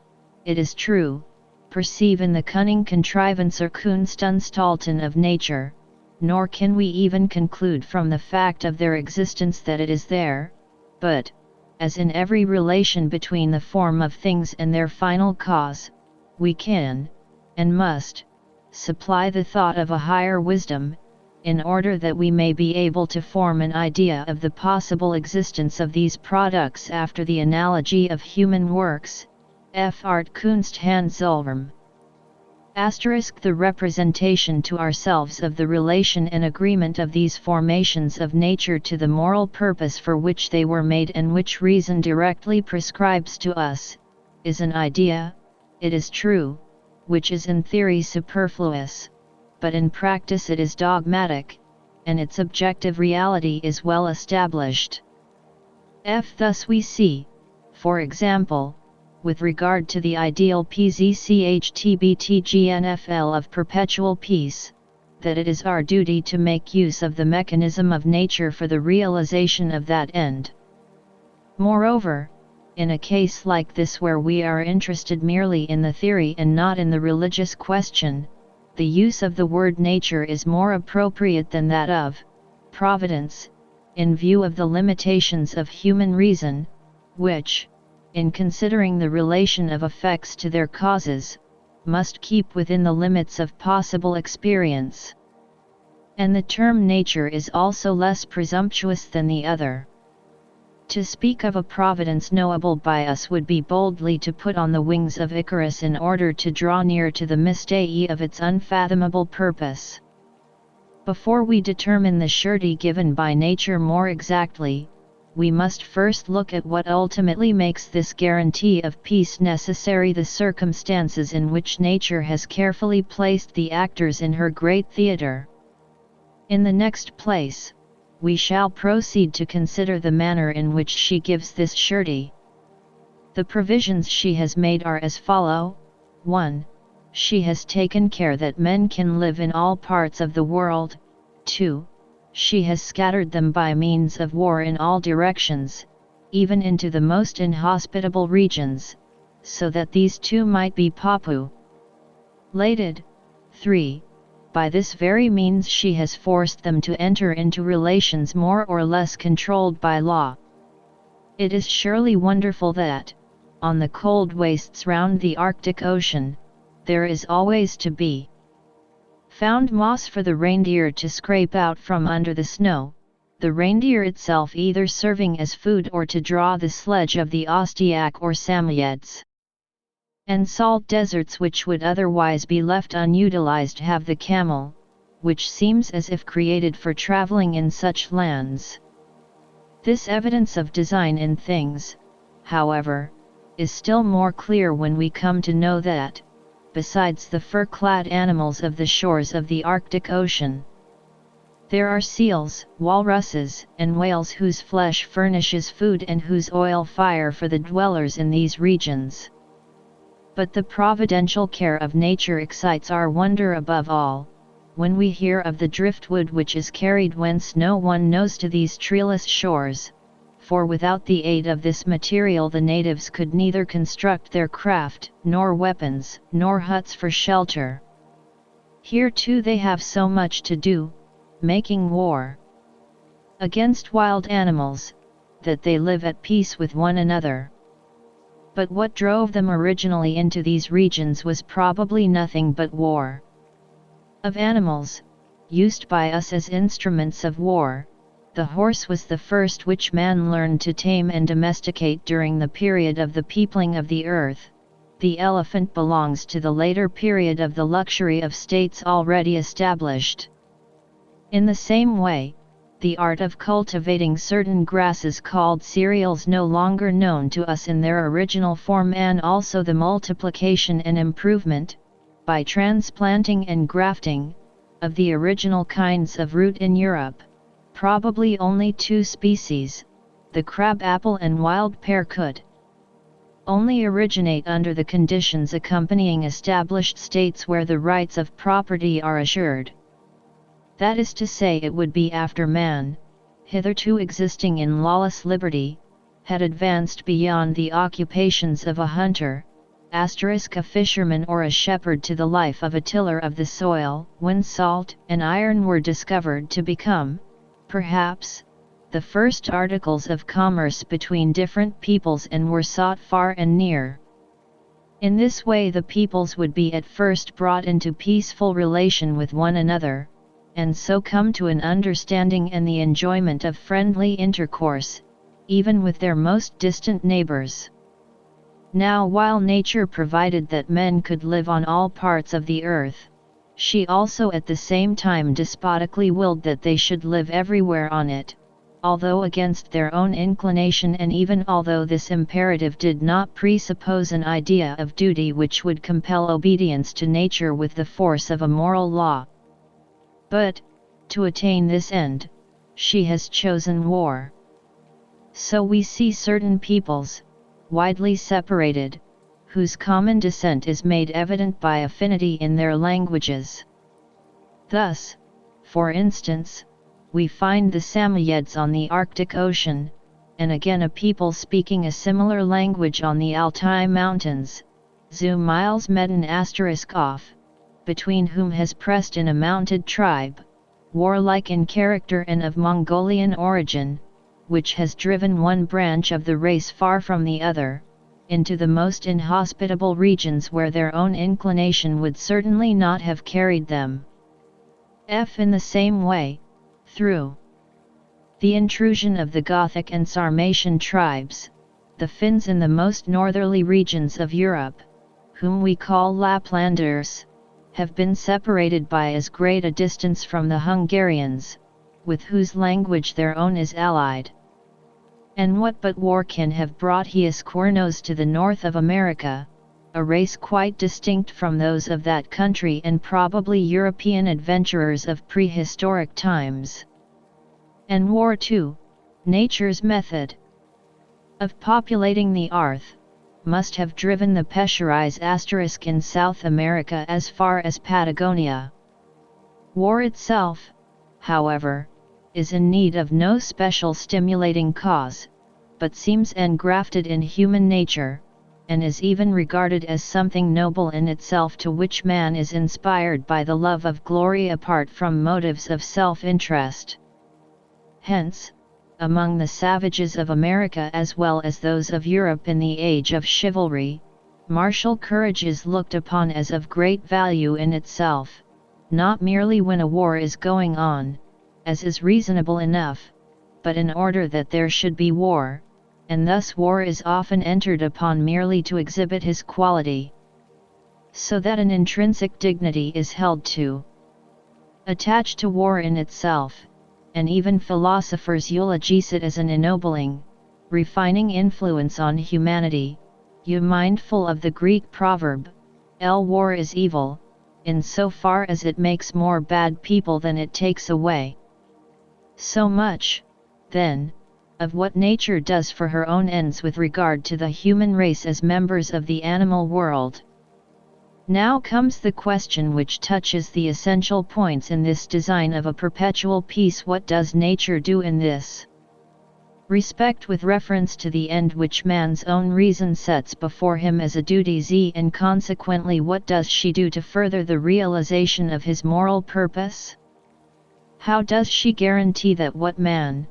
it is true, perceive in the cunning contrivance or Kunstanstalten of nature, nor can we even conclude from the fact of their existence that it is there, but, as in every relation between the form of things and their final cause, we can, and must, supply the thought of a higher wisdom, in order that we may be able to form an idea of the possible existence of these products after the analogy of human works, Art Kunst Handelsvorm. The representation to ourselves of the relation and agreement of these formations of nature to the moral purpose for which they were made and which reason directly prescribes to us, is an idea, it is true, which is in theory superfluous, but in practice it is dogmatic, and its objective reality is well established. Thus we see, for example, with regard to the ideal PZCHTBTGNFL of perpetual peace, that it is our duty to make use of the mechanism of nature for the realization of that end. Moreover, in a case like this where we are interested merely in the theory and not in the religious question, the use of the word nature is more appropriate than that of providence, in view of the limitations of human reason, which, in considering the relation of effects to their causes, must keep within the limits of possible experience. And the term nature is also less presumptuous than the other. To speak of a providence knowable by us would be boldly to put on the wings of Icarus in order to draw near to the mystery of its unfathomable purpose. Before we determine the surety given by nature more exactly, we must first look at what ultimately makes this guarantee of peace necessary, the circumstances in which nature has carefully placed the actors in her great theatre. In the next place, we shall proceed to consider the manner in which she gives this surety. The provisions she has made are as follow: 1. She has taken care that men can live in all parts of the world. 2. She has scattered them by means of war in all directions, even into the most inhospitable regions, so that these too might be populated. 3. By this very means she has forced them to enter into relations more or less controlled by law. It is surely wonderful that, on the cold wastes round the Arctic Ocean, there is always to be found moss for the reindeer to scrape out from under the snow, the reindeer itself either serving as food or to draw the sledge of the Ostyak or Samoyeds. And salt deserts which would otherwise be left unutilized have the camel, which seems as if created for traveling in such lands. This evidence of design in things, however, is still more clear when we come to know that, besides the fur-clad animals of the shores of the Arctic Ocean, there are seals, walruses, and whales whose flesh furnishes food and whose oil fire for the dwellers in these regions. But the providential care of nature excites our wonder above all, when we hear of the driftwood which is carried whence no one knows to these treeless shores, for without the aid of this material the natives could neither construct their craft, nor weapons, nor huts for shelter. Here too they have so much to do, making war against wild animals, that they live at peace with one another. But what drove them originally into these regions was probably nothing but war. Of animals, used by us as instruments of war, the horse was the first which man learned to tame and domesticate during the period of the peopling of the earth. The elephant belongs to the later period of the luxury of states already established. In the same way, the art of cultivating certain grasses called cereals no longer known to us in their original form, and also the multiplication and improvement, by transplanting and grafting, of the original kinds of root in Europe, probably only two species, the crab apple and wild pear, could only originate under the conditions accompanying established states where the rights of property are assured. That is to say, it would be after man, hitherto existing in lawless liberty, had advanced beyond the occupations of a hunter, a fisherman or a shepherd, to the life of a tiller of the soil, when salt and iron were discovered to become, perhaps, the first articles of commerce between different peoples and were sought far and near. In this way the peoples would be at first brought into peaceful relation with one another, and so come to an understanding and the enjoyment of friendly intercourse, even with their most distant neighbors. Now while nature provided that men could live on all parts of the earth, she also at the same time despotically willed that they should live everywhere on it, although against their own inclination, and even although this imperative did not presuppose an idea of duty which would compel obedience to nature with the force of a moral law. But, to attain this end, she has chosen war. So we see certain peoples, widely separated, whose common descent is made evident by affinity in their languages. Thus, for instance, we find the Samoyeds on the Arctic Ocean, and again a people speaking a similar language on the Altai Mountains, Zu miles Medan off, between whom has pressed in a mounted tribe, warlike in character and of Mongolian origin, which has driven one branch of the race far from the other, into the most inhospitable regions where their own inclination would certainly not have carried them. In the same way, through the intrusion of the Gothic and Sarmatian tribes, the Finns in the most northerly regions of Europe, whom we call Laplanders, have been separated by as great a distance from the Hungarians, with whose language their own is allied. And what but war can have brought Hiasquernos to the north of America, a race quite distinct from those of that country and probably European adventurers of prehistoric times? And war too, nature's method of populating the earth, must have driven the Pecherais in South America as far as Patagonia. War itself, however, is in need of no special stimulating cause, but seems engrafted in human nature, and is even regarded as something noble in itself, to which man is inspired by the love of glory apart from motives of self-interest. Hence, among the savages of America as well as those of Europe in the age of chivalry, martial courage is looked upon as of great value in itself, not merely when a war is going on, as is reasonable enough, but in order that there should be war, and thus war is often entered upon merely to exhibit his quality, so that an intrinsic dignity is held to attach to war in itself, and even philosophers eulogize it as an ennobling, refining influence on humanity, mindful of the Greek proverb, war is evil, in so far as it makes more bad people than it takes away. So much, then, of what nature does for her own ends with regard to the human race as members of the animal world. Now comes the question which touches the essential points in this design of a perpetual peace: what does nature do in this respect with reference to the end which man's own reason sets before him as a duty, and consequently what does she do to further the realization of his moral purpose? How does she guarantee that what man,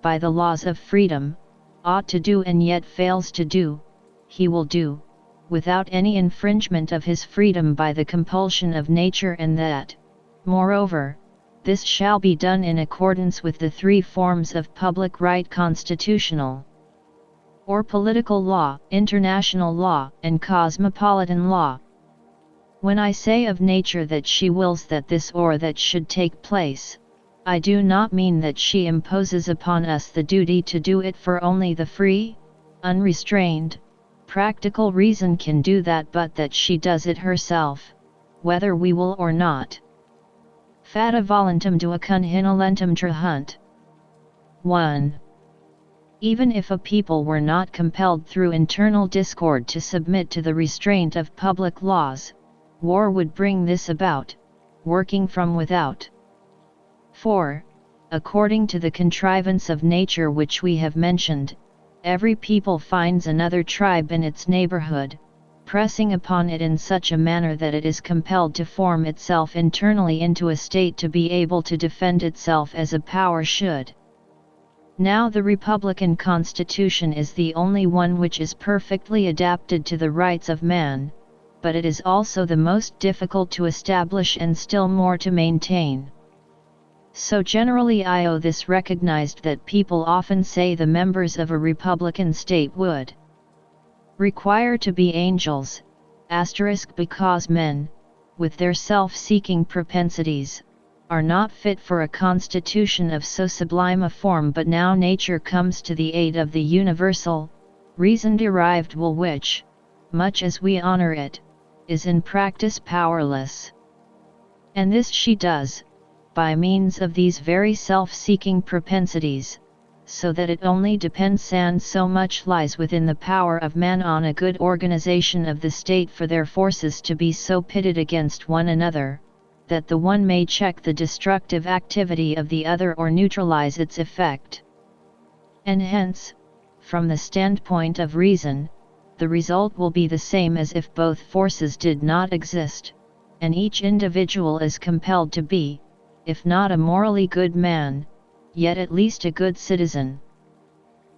by the laws of freedom, ought to do and yet fails to do, he will do, without any infringement of his freedom by the compulsion of nature, and that, moreover, this shall be done in accordance with the three forms of public right: constitutional or political law, international law, and cosmopolitan law? When I say of nature that she wills that this or that should take place, I do not mean that she imposes upon us the duty to do it, for only the free, unrestrained, practical reason can do that, but that she does it herself, whether we will or not. Fata volentem dua conhinolentum trahunt. 1. Even if a people were not compelled through internal discord to submit to the restraint of public laws, war would bring this about, working from without. 4. According to the contrivance of nature which we have mentioned, every people finds another tribe in its neighborhood, pressing upon it in such a manner that it is compelled to form itself internally into a state to be able to defend itself as a power should. Now the Republican Constitution is the only one which is perfectly adapted to the rights of man, but it is also the most difficult to establish and still more to maintain. So generally this recognized that people often say the members of a republican state would require to be angels, because men, with their self-seeking propensities, are not fit for a constitution of so sublime a form. But now nature comes to the aid of the universal, reason-derived will which, much as we honor it, is in practice powerless. And this she does, by means of these very self-seeking propensities, so that it only depends and so much lies within the power of man on a good organization of the state for their forces to be so pitted against one another, that the one may check the destructive activity of the other or neutralize its effect. And hence, from the standpoint of reason, the result will be the same as if both forces did not exist, and each individual is compelled to be, if not a morally good man, yet at least a good citizen.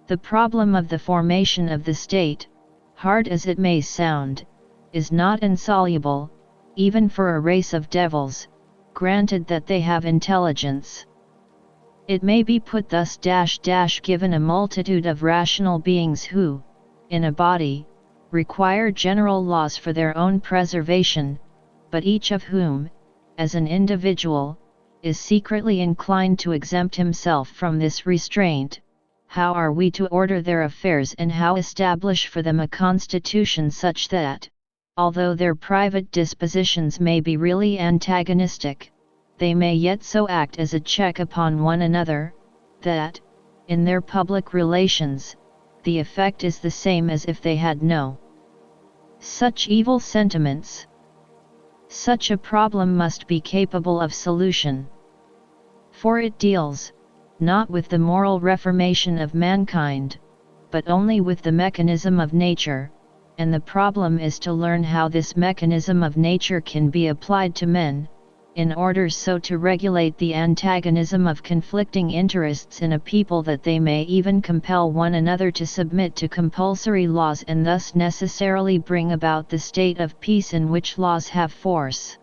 The problem of the formation of the state, hard as it may sound, is not insoluble, even for a race of devils, granted that they have intelligence. It may be put thus: given a multitude of rational beings who, in a body, require general laws for their own preservation, but each of whom, as an individual, is secretly inclined to exempt himself from this restraint, how are we to order their affairs and how establish for them a constitution such that, although their private dispositions may be really antagonistic, they may yet so act as a check upon one another, that, in their public relations, the effect is the same as if they had no such evil sentiments? Such a problem must be capable of solution. For it deals, not with the moral reformation of mankind, but only with the mechanism of nature, and the problem is to learn how this mechanism of nature can be applied to men, in order so to regulate the antagonism of conflicting interests in a people that they may even compel one another to submit to compulsory laws and thus necessarily bring about the state of peace in which laws have force.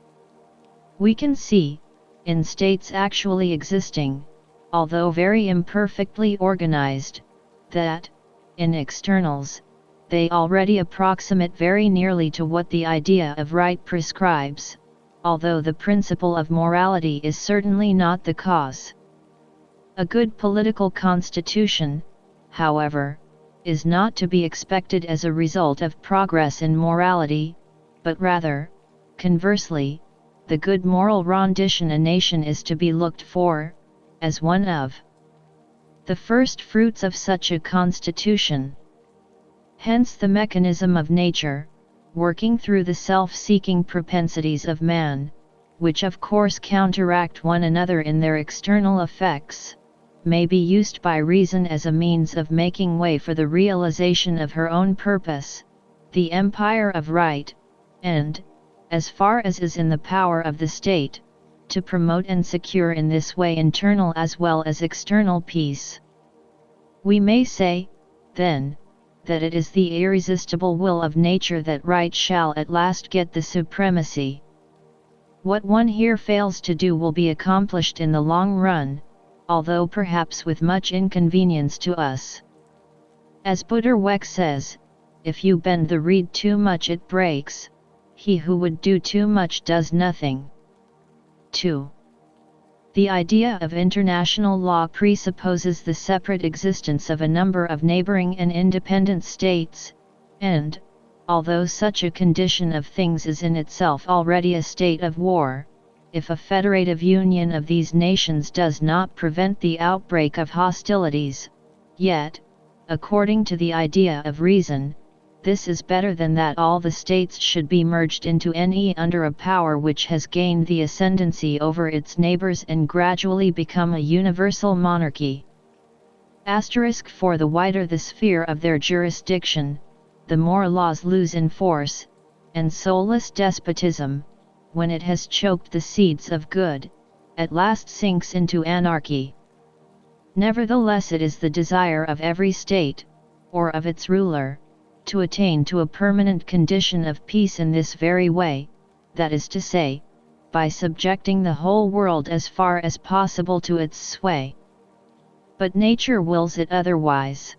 We can see, in states actually existing, although very imperfectly organized, that, in externals, they already approximate very nearly to what the idea of right prescribes, although the principle of morality is certainly not the cause. A good political constitution, however, is not to be expected as a result of progress in morality, but rather, conversely, the good moral rendition a nation is to be looked for, as one of the first fruits of such a constitution. Hence the mechanism of nature, working through the self-seeking propensities of man, which of course counteract one another in their external effects, may be used by reason as a means of making way for the realization of her own purpose, the empire of right, and, as far as is in the power of the state, to promote and secure in this way internal as well as external peace. We may say, then, that it is the irresistible will of nature that right shall at last get the supremacy. What one here fails to do will be accomplished in the long run, although perhaps with much inconvenience to us. As Butterweck says, if you bend the reed too much it breaks, he who would do too much does nothing. 2. The idea of international law presupposes the separate existence of a number of neighboring and independent states, and, although such a condition of things is in itself already a state of war, if a federative union of these nations does not prevent the outbreak of hostilities, yet, according to the idea of reason, this is better than that all the states should be merged into any under a power which has gained the ascendancy over its neighbors and gradually become a universal monarchy. For the wider the sphere of their jurisdiction, the more laws lose in force, and soulless despotism, when it has choked the seeds of good, at last sinks into anarchy. Nevertheless, it is the desire of every state, or of its ruler, to attain to a permanent condition of peace in this very way, that is to say, by subjecting the whole world as far as possible to its sway. But nature wills it otherwise.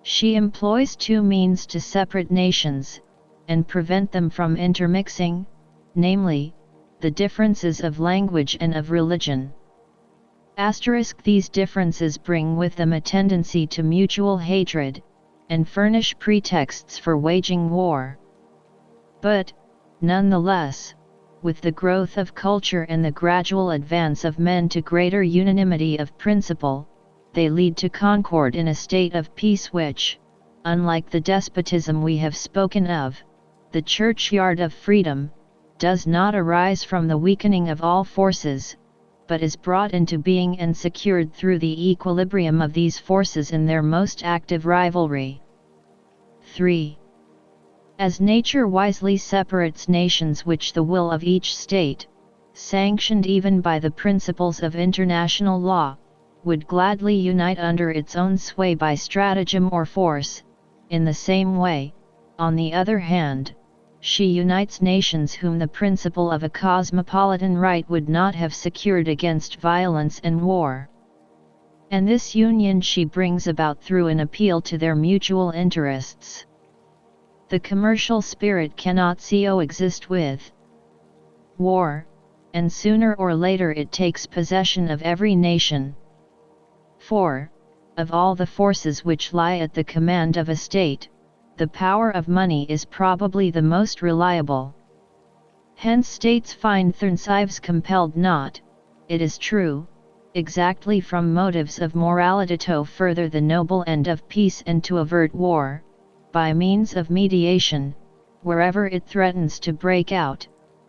She employs two means to separate nations, and prevent them from intermixing, namely, the differences of language and of religion. These differences bring with them a tendency to mutual hatred, and furnish pretexts for waging war. But, nonetheless, with the growth of culture and the gradual advance of men to greater unanimity of principle, they lead to concord in a state of peace which, unlike the despotism we have spoken of, the churchyard of freedom, does not arise from the weakening of all forces, but is brought into being and secured through the equilibrium of these forces in their most active rivalry. 3. As nature wisely separates nations which the will of each state, sanctioned even by the principles of international law, would gladly unite under its own sway by stratagem or force, in the same way, on the other hand, she unites nations whom the principle of a cosmopolitan right would not have secured against violence and war. And this union she brings about through an appeal to their mutual interests. The commercial spirit cannot coexist with war, and sooner or later it takes possession of every nation. 4. Of all the forces which lie at the command of a state, the power of money is probably the most reliable. Hence states find themselves compelled not, it is true, exactly from motives of morality to further the noble end of peace and to avert war, by means of mediation, wherever it threatens to break out,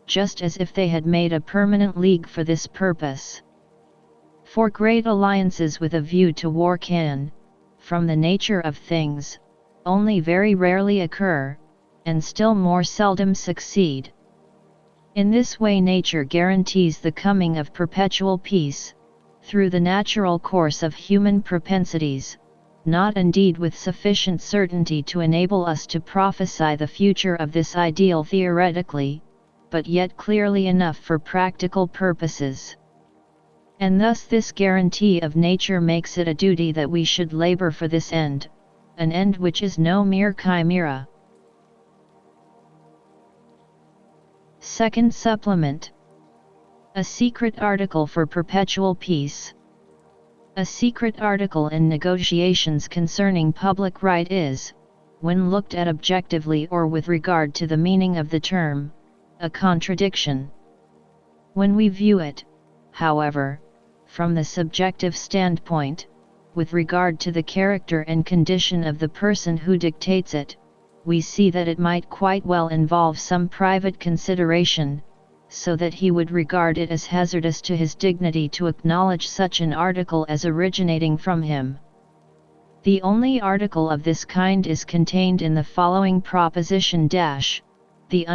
just as if they had made a permanent league for this purpose. For great alliances with a view to war can, from the nature of things, only very rarely occur, and still more seldom succeed. In this way nature guarantees the coming of perpetual peace, through the natural course of human propensities, not indeed with sufficient certainty to enable us to prophesy the future of this ideal theoretically, but yet clearly enough for practical purposes. And thus this guarantee of nature makes it a duty that we should labor for this end, an end which is no mere chimera. Second supplement. A secret article for perpetual peace. A secret article in negotiations concerning public right is, when looked at objectively or with regard to the meaning of the term, a contradiction. When we view it, however, from the subjective standpoint, with regard to the character and condition of the person who dictates it, we see that it might quite well involve some private consideration, so that he would regard it as hazardous to his dignity to acknowledge such an article as originating from him. The only article of this kind is contained in the following proposition the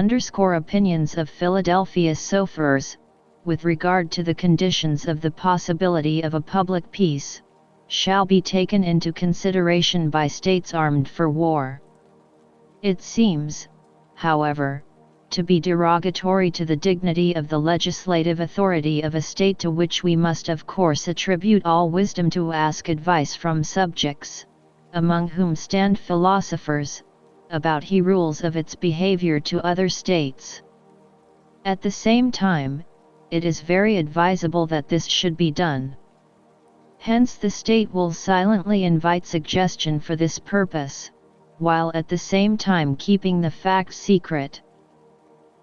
opinions of Philadelphia sophers, with regard to the conditions of the possibility of a public peace, shall be taken into consideration by states armed for war. It seems, however, to be derogatory to the dignity of the legislative authority of a state to which we must of course attribute all wisdom to ask advice from subjects, among whom stand philosophers, about he rules of its behavior to other states. At the same time, it is very advisable that this should be done. Hence the state will silently invite suggestion for this purpose, while at the same time keeping the fact secret.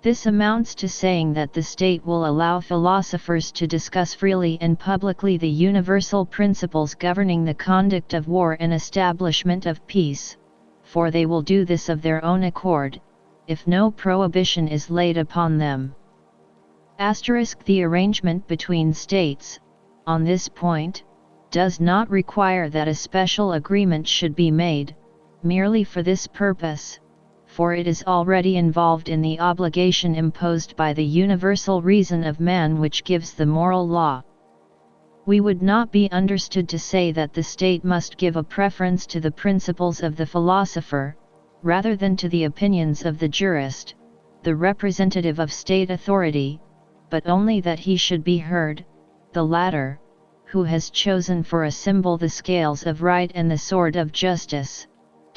This amounts to saying that the state will allow philosophers to discuss freely and publicly the universal principles governing the conduct of war and establishment of peace, for they will do this of their own accord, if no prohibition is laid upon them. The arrangement between states, on this point, does not require that a special agreement should be made, merely for this purpose, for it is already involved in the obligation imposed by the universal reason of man which gives the moral law. We would not be understood to say that the state must give a preference to the principles of the philosopher, rather than to the opinions of the jurist, the representative of state authority, but only that he should be heard, the latter, who has chosen for a symbol the scales of right and the sword of justice.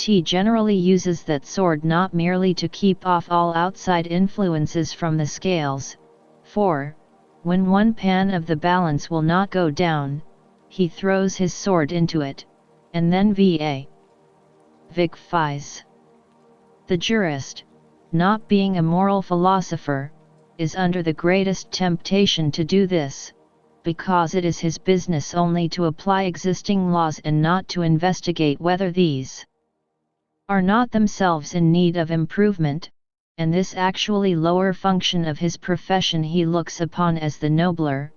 Generally uses that sword not merely to keep off all outside influences from the scales, for, when one pan of the balance will not go down, he throws his sword into it, and then vic-fies. The jurist, not being a moral philosopher, is under the greatest temptation to do this, because it is his business only to apply existing laws and not to investigate whether these are not themselves in need of improvement, and this actually lower function of his profession he looks upon as the nobler,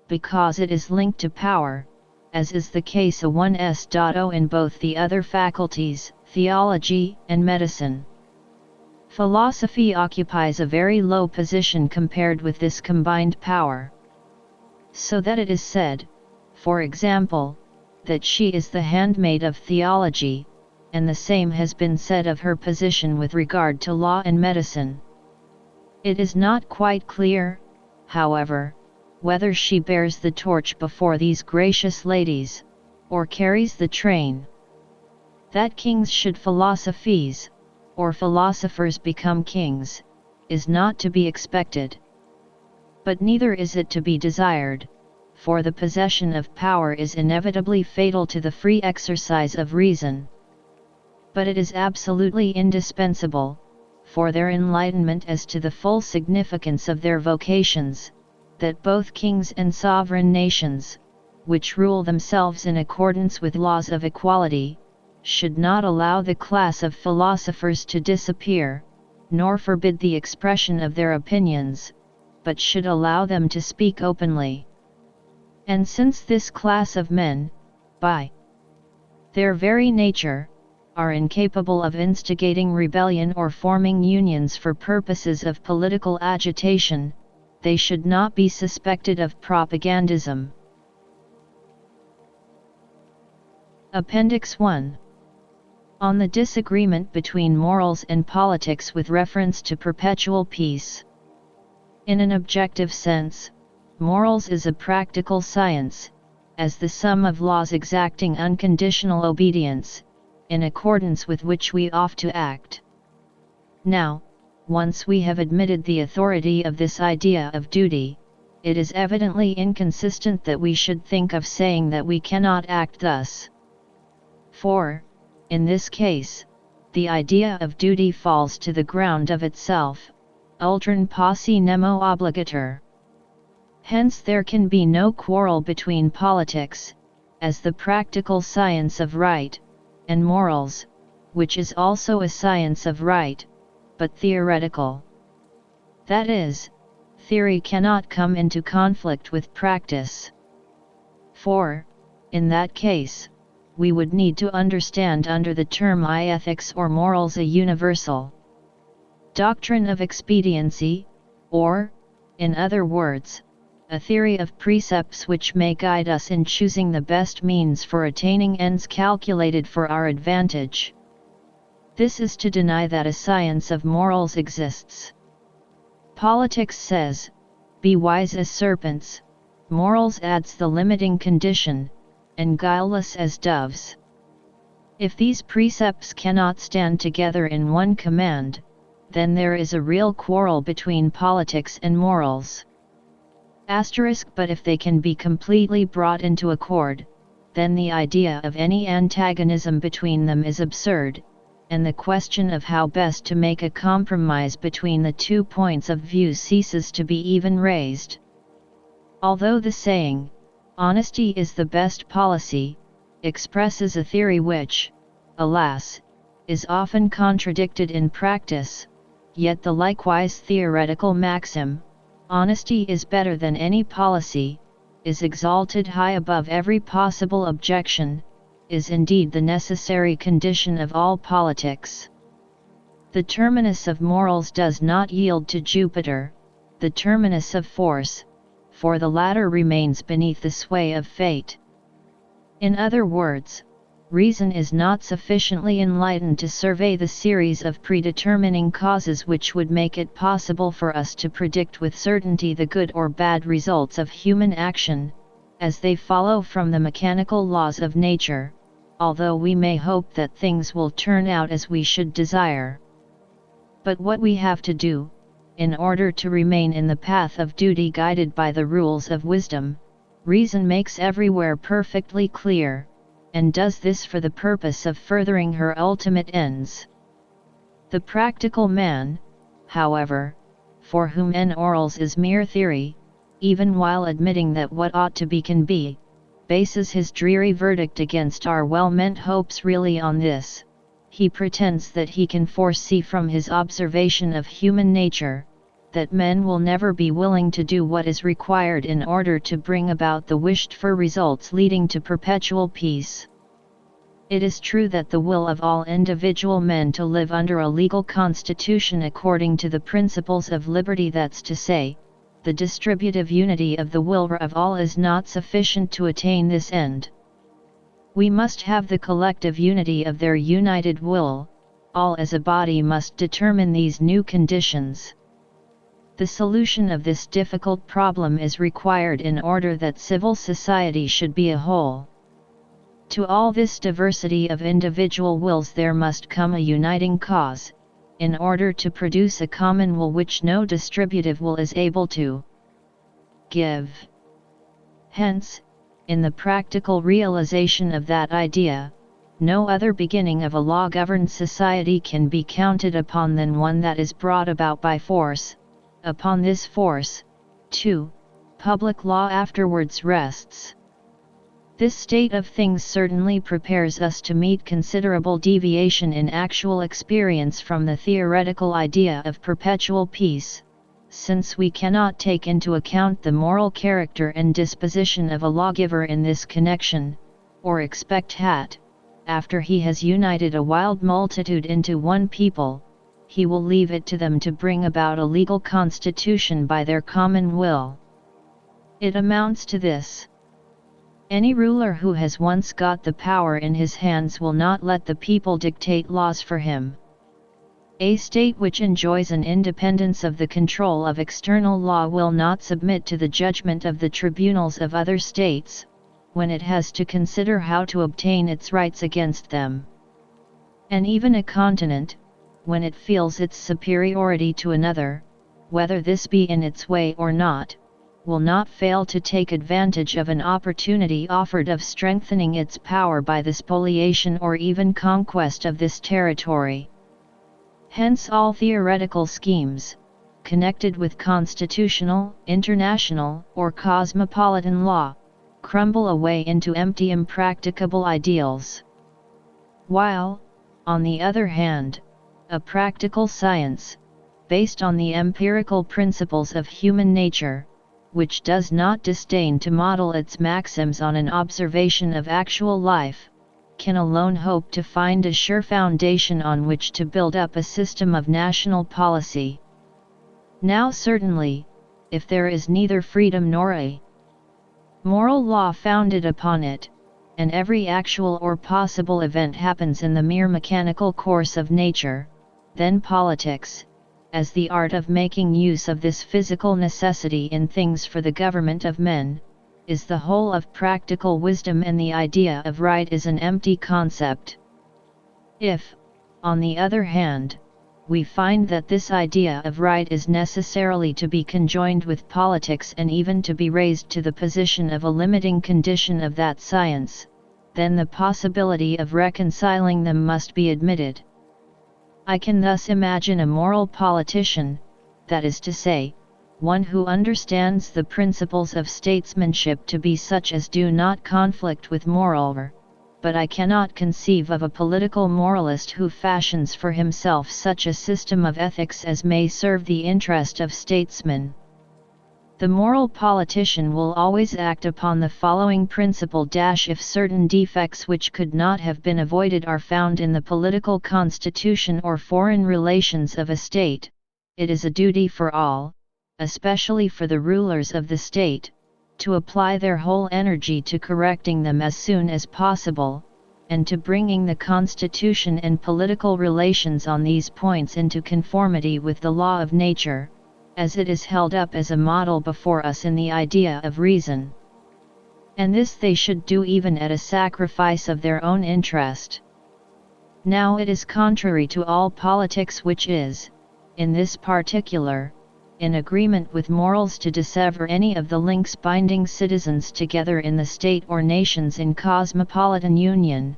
because it is linked to power, as is the case in both the other faculties, theology and medicine. Philosophy occupies a very low position compared with this combined power. So that it is said, for example, that she is the handmaid of theology, and the same has been said of her position with regard to law and medicine. It is not quite clear, however, whether she bears the torch before these gracious ladies, or carries the train. That kings should philosophize, or philosophers become kings, is not to be expected. But neither is it to be desired, for the possession of power is inevitably fatal to the free exercise of reason. But it is absolutely indispensable, for their enlightenment as to the full significance of their vocations, that both kings and sovereign nations, which rule themselves in accordance with laws of equality, should not allow the class of philosophers to disappear, nor forbid the expression of their opinions, but should allow them to speak openly. And since this class of men, by their very nature, are incapable of instigating rebellion or forming unions for purposes of political agitation, they should not be suspected of propagandism. Appendix 1. On the disagreement between morals and politics with reference to perpetual peace. In an objective sense, morals is a practical science, as the sum of laws exacting unconditional obedience, in accordance with which we ought to act. Now, once we have admitted the authority of this idea of duty, it is evidently inconsistent that we should think of saying that we cannot act thus. For, in this case, the idea of duty falls to the ground of itself, ultran posse nemo obligator. Hence there can be no quarrel between politics, as the practical science of right, and morals, which is also a science of right, but theoretical. That is, theory cannot come into conflict with practice. For, in that case, we would need to understand under the term ethics or morals a universal doctrine of expediency, or, in other words, a theory of precepts which may guide us in choosing the best means for attaining ends calculated for our advantage. This is to deny that a science of morals exists. Politics says, "Be wise as serpents," morals adds the limiting condition, "and guileless as doves." If these precepts cannot stand together in one command, then there is a real quarrel between politics and morals. But if they can be completely brought into accord, then the idea of any antagonism between them is absurd, and the question of how best to make a compromise between the 2 points of view ceases to be even raised. Although the saying, "honesty is the best policy," expresses a theory which, alas, is often contradicted in practice, yet the likewise theoretical maxim, "honesty is better than any policy," is exalted high above every possible objection, is indeed the necessary condition of all politics. The terminus of morals does not yield to Jupiter, the terminus of force, for the latter remains beneath the sway of fate. In other words, reason is not sufficiently enlightened to survey the series of predetermining causes which would make it possible for us to predict with certainty the good or bad results of human action, as they follow from the mechanical laws of nature, although we may hope that things will turn out as we should desire. But what we have to do, in order to remain in the path of duty guided by the rules of wisdom, reason makes everywhere perfectly clear, and does this for the purpose of furthering her ultimate ends. The practical man, however, for whom morals is mere theory, even while admitting that what ought to be can be, bases his dreary verdict against our well-meant hopes really on this: he pretends that he can foresee from his observation of human nature, that men will never be willing to do what is required in order to bring about the wished-for results leading to perpetual peace. It is true that the will of all individual men to live under a legal constitution according to the principles of liberty, that's to say, the distributive unity of the will of all, is not sufficient to attain this end. We must have the collective unity of their united will, all as a body must determine these new conditions. The solution of this difficult problem is required in order that civil society should be a whole. To all this diversity of individual wills there must come a uniting cause, in order to produce a common will which no distributive will is able to give. Hence, in the practical realization of that idea, no other beginning of a law-governed society can be counted upon than one that is brought about by force. Upon this force, too, public law afterwards rests. This state of things certainly prepares us to meet considerable deviation in actual experience from the theoretical idea of perpetual peace, since we cannot take into account the moral character and disposition of a lawgiver in this connection, or expect after he has united a wild multitude into one people, he will leave it to them to bring about a legal constitution by their common will. It amounts to this. Any ruler who has once got the power in his hands will not let the people dictate laws for him. A state which enjoys an independence of the control of external law will not submit to the judgment of the tribunals of other states, when it has to consider how to obtain its rights against them. And even a continent, when it feels its superiority to another, whether this be in its way or not, will not fail to take advantage of an opportunity offered of strengthening its power by the spoliation or even conquest of this territory. Hence all theoretical schemes, connected with constitutional, international, or cosmopolitan law, crumble away into empty impracticable ideals. While, on the other hand, a practical science, based on the empirical principles of human nature, which does not disdain to model its maxims on an observation of actual life, can alone hope to find a sure foundation on which to build up a system of national policy. Now certainly, if there is neither freedom nor a moral law founded upon it, and every actual or possible event happens in the mere mechanical course of nature, then politics, as the art of making use of this physical necessity in things for the government of men, is the whole of practical wisdom, and the idea of right is an empty concept. If, on the other hand, we find that this idea of right is necessarily to be conjoined with politics and even to be raised to the position of a limiting condition of that science, then the possibility of reconciling them must be admitted. I can thus imagine a moral politician, that is to say, one who understands the principles of statesmanship to be such as do not conflict with moral, but I cannot conceive of a political moralist who fashions for himself such a system of ethics as may serve the interest of statesmen. The moral politician will always act upon the following principle: if certain defects which could not have been avoided are found in the political constitution or foreign relations of a state, it is a duty for all, especially for the rulers of the state, to apply their whole energy to correcting them as soon as possible, and to bringing the constitution and political relations on these points into conformity with the law of nature, as it is held up as a model before us in the idea of reason. And this they should do even at a sacrifice of their own interest. Now it is contrary to all politics which is, in this particular, in agreement with morals to dissever any of the links binding citizens together in the state or nations in cosmopolitan union,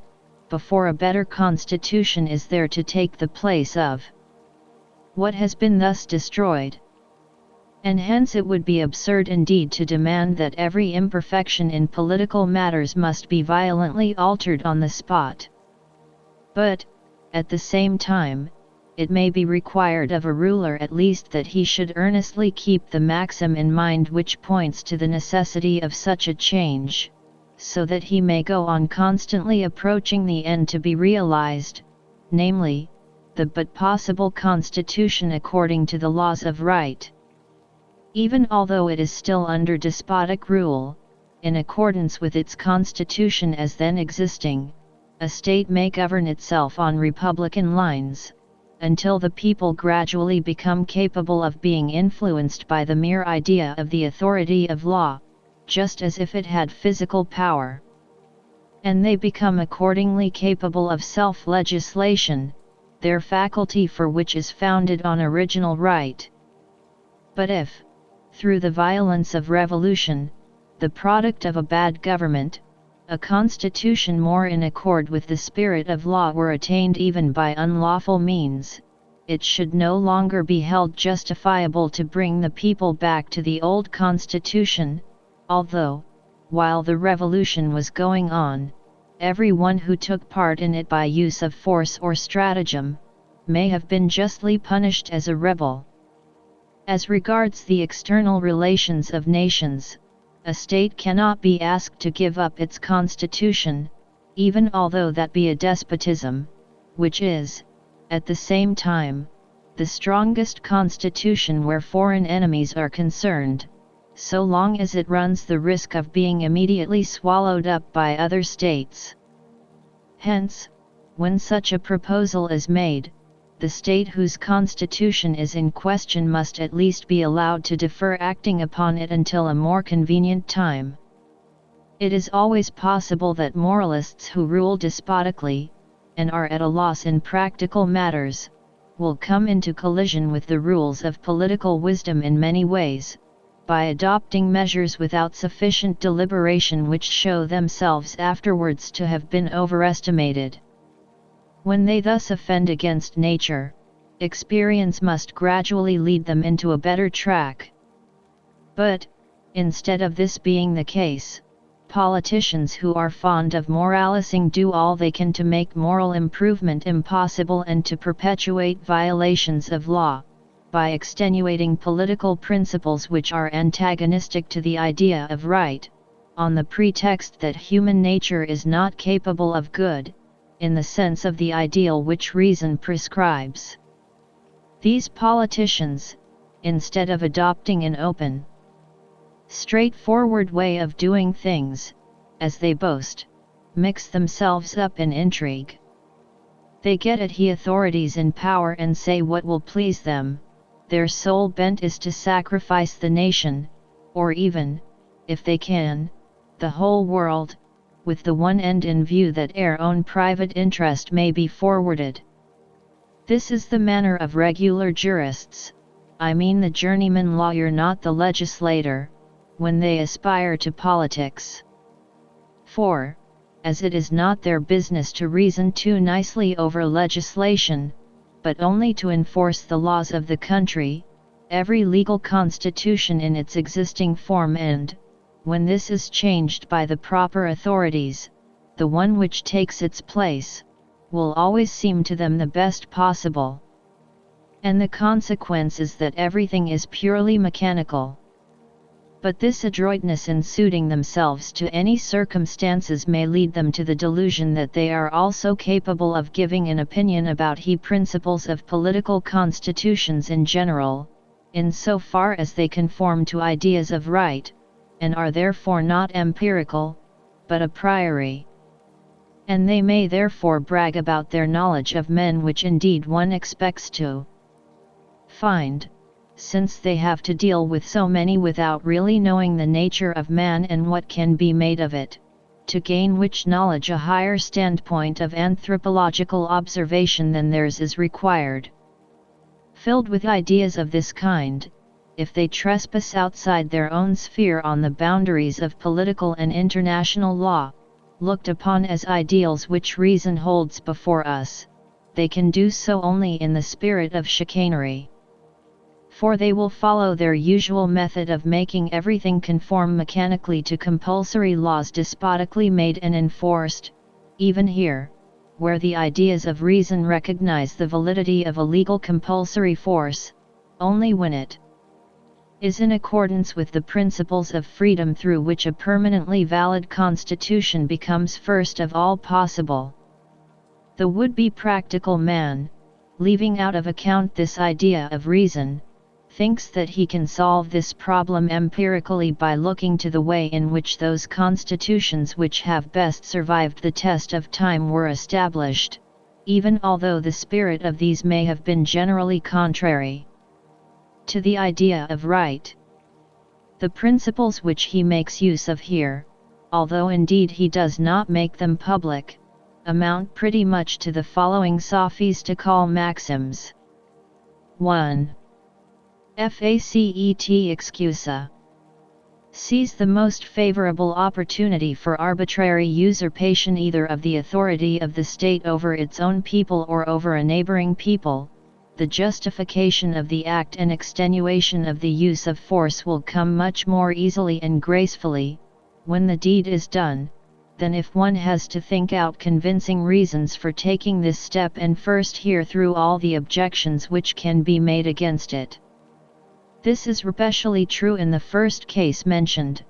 before a better constitution is there to take the place of what has been thus destroyed. And hence it would be absurd indeed to demand that every imperfection in political matters must be violently altered on the spot. But, at the same time, it may be required of a ruler at least that he should earnestly keep the maxim in mind which points to the necessity of such a change, so that he may go on constantly approaching the end to be realized, namely, the but possible constitution according to the laws of right. Even although it is still under despotic rule, in accordance with its constitution as then existing, a state may govern itself on republican lines, until the people gradually become capable of being influenced by the mere idea of the authority of law, just as if it had physical power. And they become accordingly capable of self-legislation, their faculty for which is founded on original right. But if, through the violence of revolution, the product of a bad government, a constitution more in accord with the spirit of law were attained even by unlawful means, it should no longer be held justifiable to bring the people back to the old constitution, although, while the revolution was going on, every one who took part in it by use of force or stratagem, may have been justly punished as a rebel. As regards the external relations of nations, a state cannot be asked to give up its constitution, even although that be a despotism, which is, at the same time, the strongest constitution where foreign enemies are concerned, so long as it runs the risk of being immediately swallowed up by other states. Hence, when such a proposal is made, the state whose constitution is in question must at least be allowed to defer acting upon it until a more convenient time. It is always possible that moralists who rule despotically, and are at a loss in practical matters, will come into collision with the rules of political wisdom in many ways, by adopting measures without sufficient deliberation which show themselves afterwards to have been overestimated. When they thus offend against nature, experience must gradually lead them into a better track. But, instead of this being the case, politicians who are fond of moralizing do all they can to make moral improvement impossible and to perpetuate violations of law, by extenuating political principles which are antagonistic to the idea of right, on the pretext that human nature is not capable of good, in the sense of the ideal which reason prescribes. These politicians, instead of adopting an open, straightforward way of doing things, as they boast, mix themselves up in intrigue. They get at the authorities in power and say what will please them. Their sole bent is to sacrifice the nation, or even, if they can, the whole world, with the one end in view that their own private interest may be forwarded. This is the manner of regular jurists, I mean the journeyman lawyer, not the legislator, when they aspire to politics. For, as it is not their business to reason too nicely over legislation, but only to enforce the laws of the country, every legal constitution in its existing form, and, when this is changed by the proper authorities, the one which takes its place, will always seem to them the best possible. And the consequence is that everything is purely mechanical. But this adroitness in suiting themselves to any circumstances may lead them to the delusion that they are also capable of giving an opinion about the principles of political constitutions in general, in so far as they conform to ideas of right, and are therefore not empirical, but a priori. And they may therefore brag about their knowledge of men, which indeed one expects to find, since they have to deal with so many without really knowing the nature of man and what can be made of it, to gain which knowledge a higher standpoint of anthropological observation than theirs is required. Filled with ideas of this kind, if they trespass outside their own sphere on the boundaries of political and international law, looked upon as ideals which reason holds before us, they can do so only in the spirit of chicanery. For they will follow their usual method of making everything conform mechanically to compulsory laws despotically made and enforced, even here, where the ideas of reason recognize the validity of a legal compulsory force, only when it is in accordance with the principles of freedom through which a permanently valid constitution becomes first of all possible. The would-be practical man, leaving out of account this idea of reason, thinks that he can solve this problem empirically by looking to the way in which those constitutions which have best survived the test of time were established, even although the spirit of these may have been generally contrary to the idea of right. The principles which he makes use of here, although indeed he does not make them public, amount pretty much to the following sophistical maxims. 1. Facet excusa. Seize the most favorable opportunity for arbitrary usurpation either of the authority of the state over its own people or over a neighboring people. The justification of the act and extenuation of the use of force will come much more easily and gracefully, when the deed is done, than if one has to think out convincing reasons for taking this step and first hear through all the objections which can be made against it. This is especially true in the first case mentioned,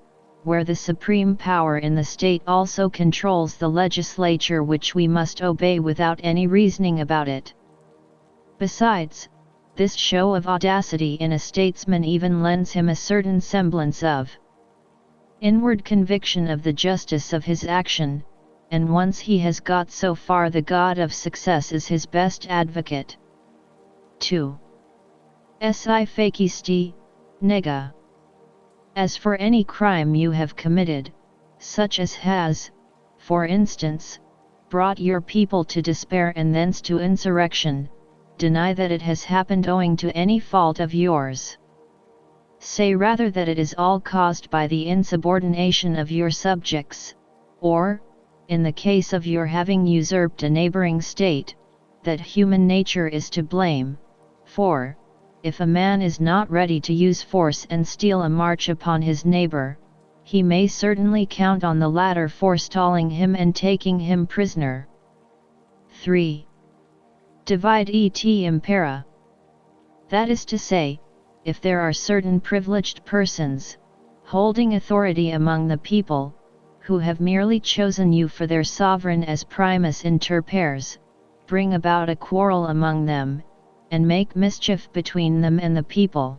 where the supreme power in the state also controls the legislature, which we must obey without any reasoning about it. Besides, this show of audacity in a statesman even lends him a certain semblance of inward conviction of the justice of his action, and once he has got so far, the God of success is his best advocate. 2. Si facisti, nega. As for any crime you have committed, such as has, for instance, brought your people to despair and thence to insurrection, deny that it has happened owing to any fault of yours. Say rather that it is all caused by the insubordination of your subjects, or, in the case of your having usurped a neighboring state, that human nature is to blame, for, if a man is not ready to use force and steal a march upon his neighbor, he may certainly count on the latter forestalling him and taking him prisoner. 3. Divide et impera. That is to say, if there are certain privileged persons, holding authority among the people, who have merely chosen you for their sovereign as primus inter pares, bring about a quarrel among them, and make mischief between them and the people.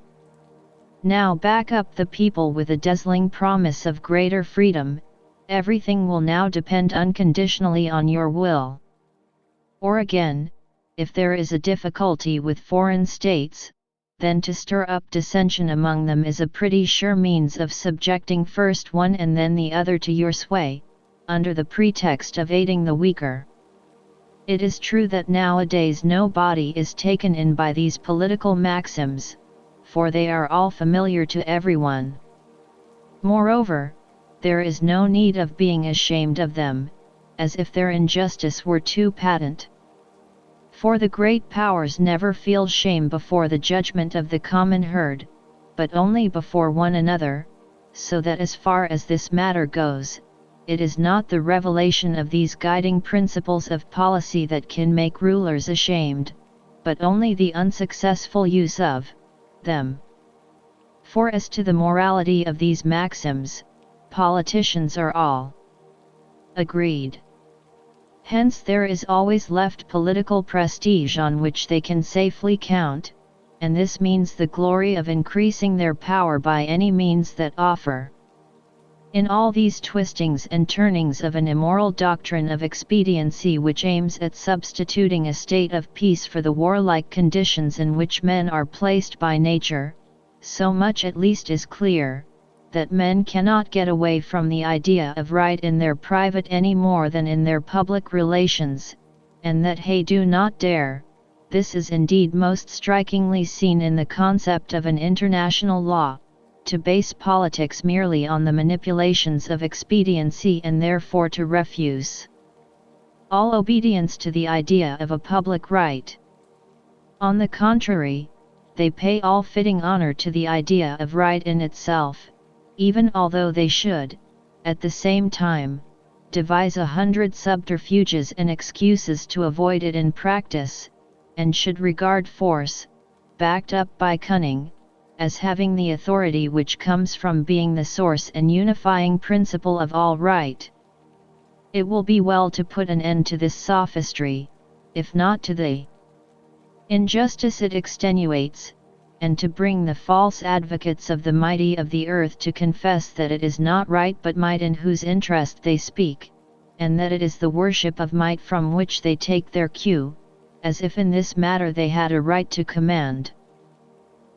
Now back up the people with a dazzling promise of greater freedom, everything will now depend unconditionally on your will. Or again, if there is a difficulty with foreign states, then to stir up dissension among them is a pretty sure means of subjecting first one and then the other to your sway, under the pretext of aiding the weaker. It is true that nowadays no body is taken in by these political maxims, for they are all familiar to everyone. Moreover, there is no need of being ashamed of them, as if their injustice were too patent. For the great powers never feel shame before the judgment of the common herd, but only before one another, so that as far as this matter goes, it is not the revelation of these guiding principles of policy that can make rulers ashamed, but only the unsuccessful use of them. For as to the morality of these maxims, politicians are all agreed. Hence there is always left political prestige on which they can safely count, and this means the glory of increasing their power by any means that offer. In all these twistings and turnings of an immoral doctrine of expediency which aims at substituting a state of peace for the warlike conditions in which men are placed by nature, so much at least is clear, that men cannot get away from the idea of right in their private any more than in their public relations, and that they do not dare. This is indeed most strikingly seen in the concept of an international law, to base politics merely on the manipulations of expediency and therefore to refuse all obedience to the idea of a public right. On the contrary, they pay all fitting honor to the idea of right in itself, even although they should, at the same time, devise 100 subterfuges and excuses to avoid it in practice, and should regard force, backed up by cunning, as having the authority which comes from being the source and unifying principle of all right. It will be well to put an end to this sophistry, if not to the injustice it extenuates, and to bring the false advocates of the mighty of the earth to confess that it is not right but might in whose interest they speak, and that it is the worship of might from which they take their cue, as if in this matter they had a right to command.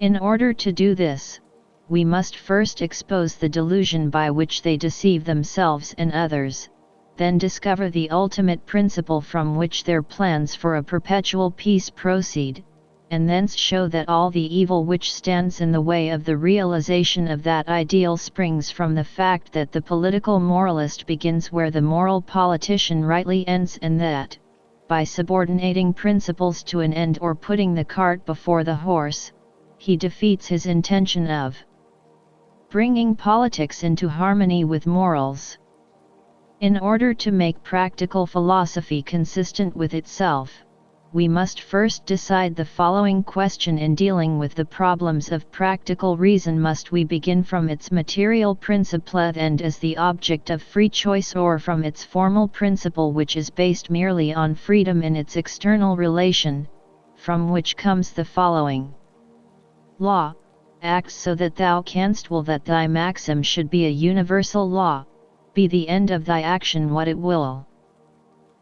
In order to do this, we must first expose the delusion by which they deceive themselves and others, then discover the ultimate principle from which their plans for a perpetual peace proceed, and thence show that all the evil which stands in the way of the realization of that ideal springs from the fact that the political moralist begins where the moral politician rightly ends, and that, by subordinating principles to an end or putting the cart before the horse, he defeats his intention of bringing politics into harmony with morals. In order to make practical philosophy consistent with itself, we must first decide the following question: in dealing with the problems of practical reason, must we begin from its material principle and as the object of free choice, or from its formal principle which is based merely on freedom in its external relation, from which comes the following: Law, acts so that thou canst will that thy maxim should be a universal law, be the end of thy action what it will.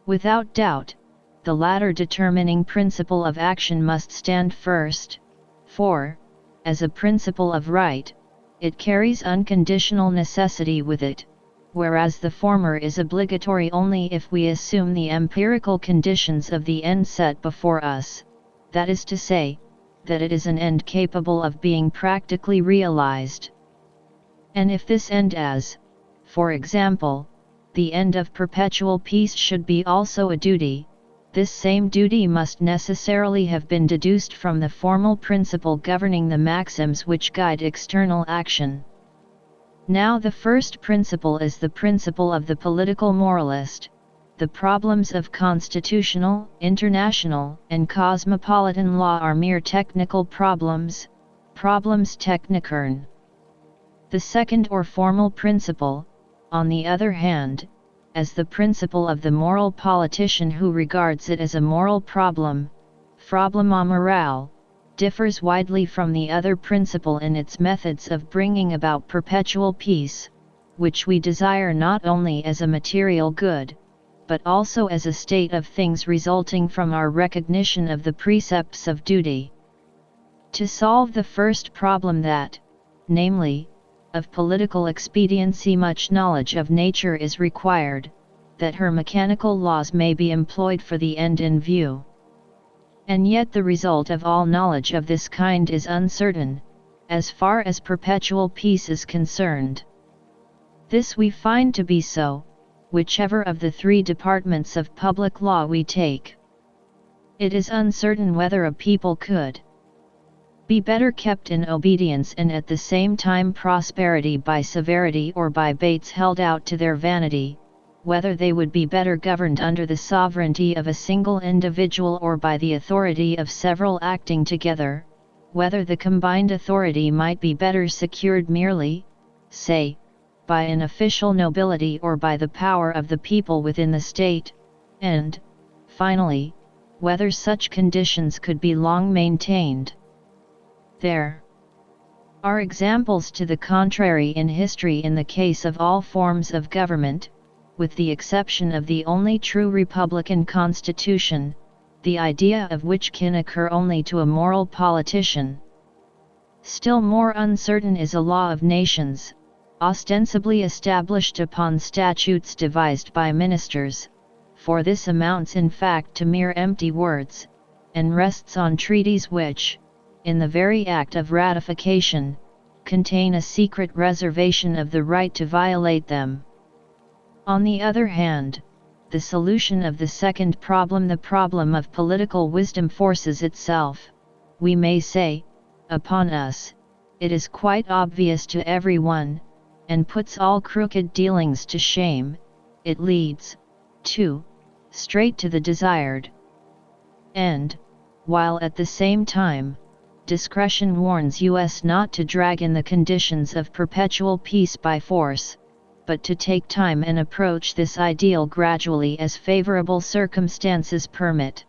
Without doubt, the latter determining principle of action must stand first, for, as a principle of right, it carries unconditional necessity with it, whereas the former is obligatory only if we assume the empirical conditions of the end set before us, that is to say, that it is an end capable of being practically realized. And if this end as, for example, the end of perpetual peace should be also a duty, this same duty must necessarily have been deduced from the formal principle governing the maxims which guide external action. Now the first principle is the principle of the political moralist. The problems of constitutional, international, and cosmopolitan law are mere technical problems, problems technikern. The second or formal principle, on the other hand, as the principle of the moral politician who regards it as a moral problem, problema morale, differs widely from the other principle in its methods of bringing about perpetual peace, which we desire not only as a material good, but also as a state of things resulting from our recognition of the precepts of duty. To solve the first problem, that, namely, of political expediency, much knowledge of nature is required, that her mechanical laws may be employed for the end in view. And yet the result of all knowledge of this kind is uncertain, as far as perpetual peace is concerned. This we find to be so, whichever of the three departments of public law we take. It is uncertain whether a people could be better kept in obedience and at the same time prosperity by severity or by baits held out to their vanity, whether they would be better governed under the sovereignty of a single individual or by the authority of several acting together, whether the combined authority might be better secured merely, say, by an official nobility or by the power of the people within the state, and, finally, whether such conditions could be long maintained. There are examples to the contrary in history in the case of all forms of government, with the exception of the only true republican constitution, the idea of which can occur only to a moral politician. Still more uncertain is a law of nations, ostensibly established upon statutes devised by ministers, for this amounts in fact to mere empty words, and rests on treaties which, in the very act of ratification, contain a secret reservation of the right to violate them. On the other hand, the solution of the second problem, the problem of political wisdom, forces itself, we may say, upon us. It is quite obvious to everyone, and puts all crooked dealings to shame. It leads, too, straight to the desired end, while at the same time, discretion warns us not to drag in the conditions of perpetual peace by force, but to take time and approach this ideal gradually as favorable circumstances permit.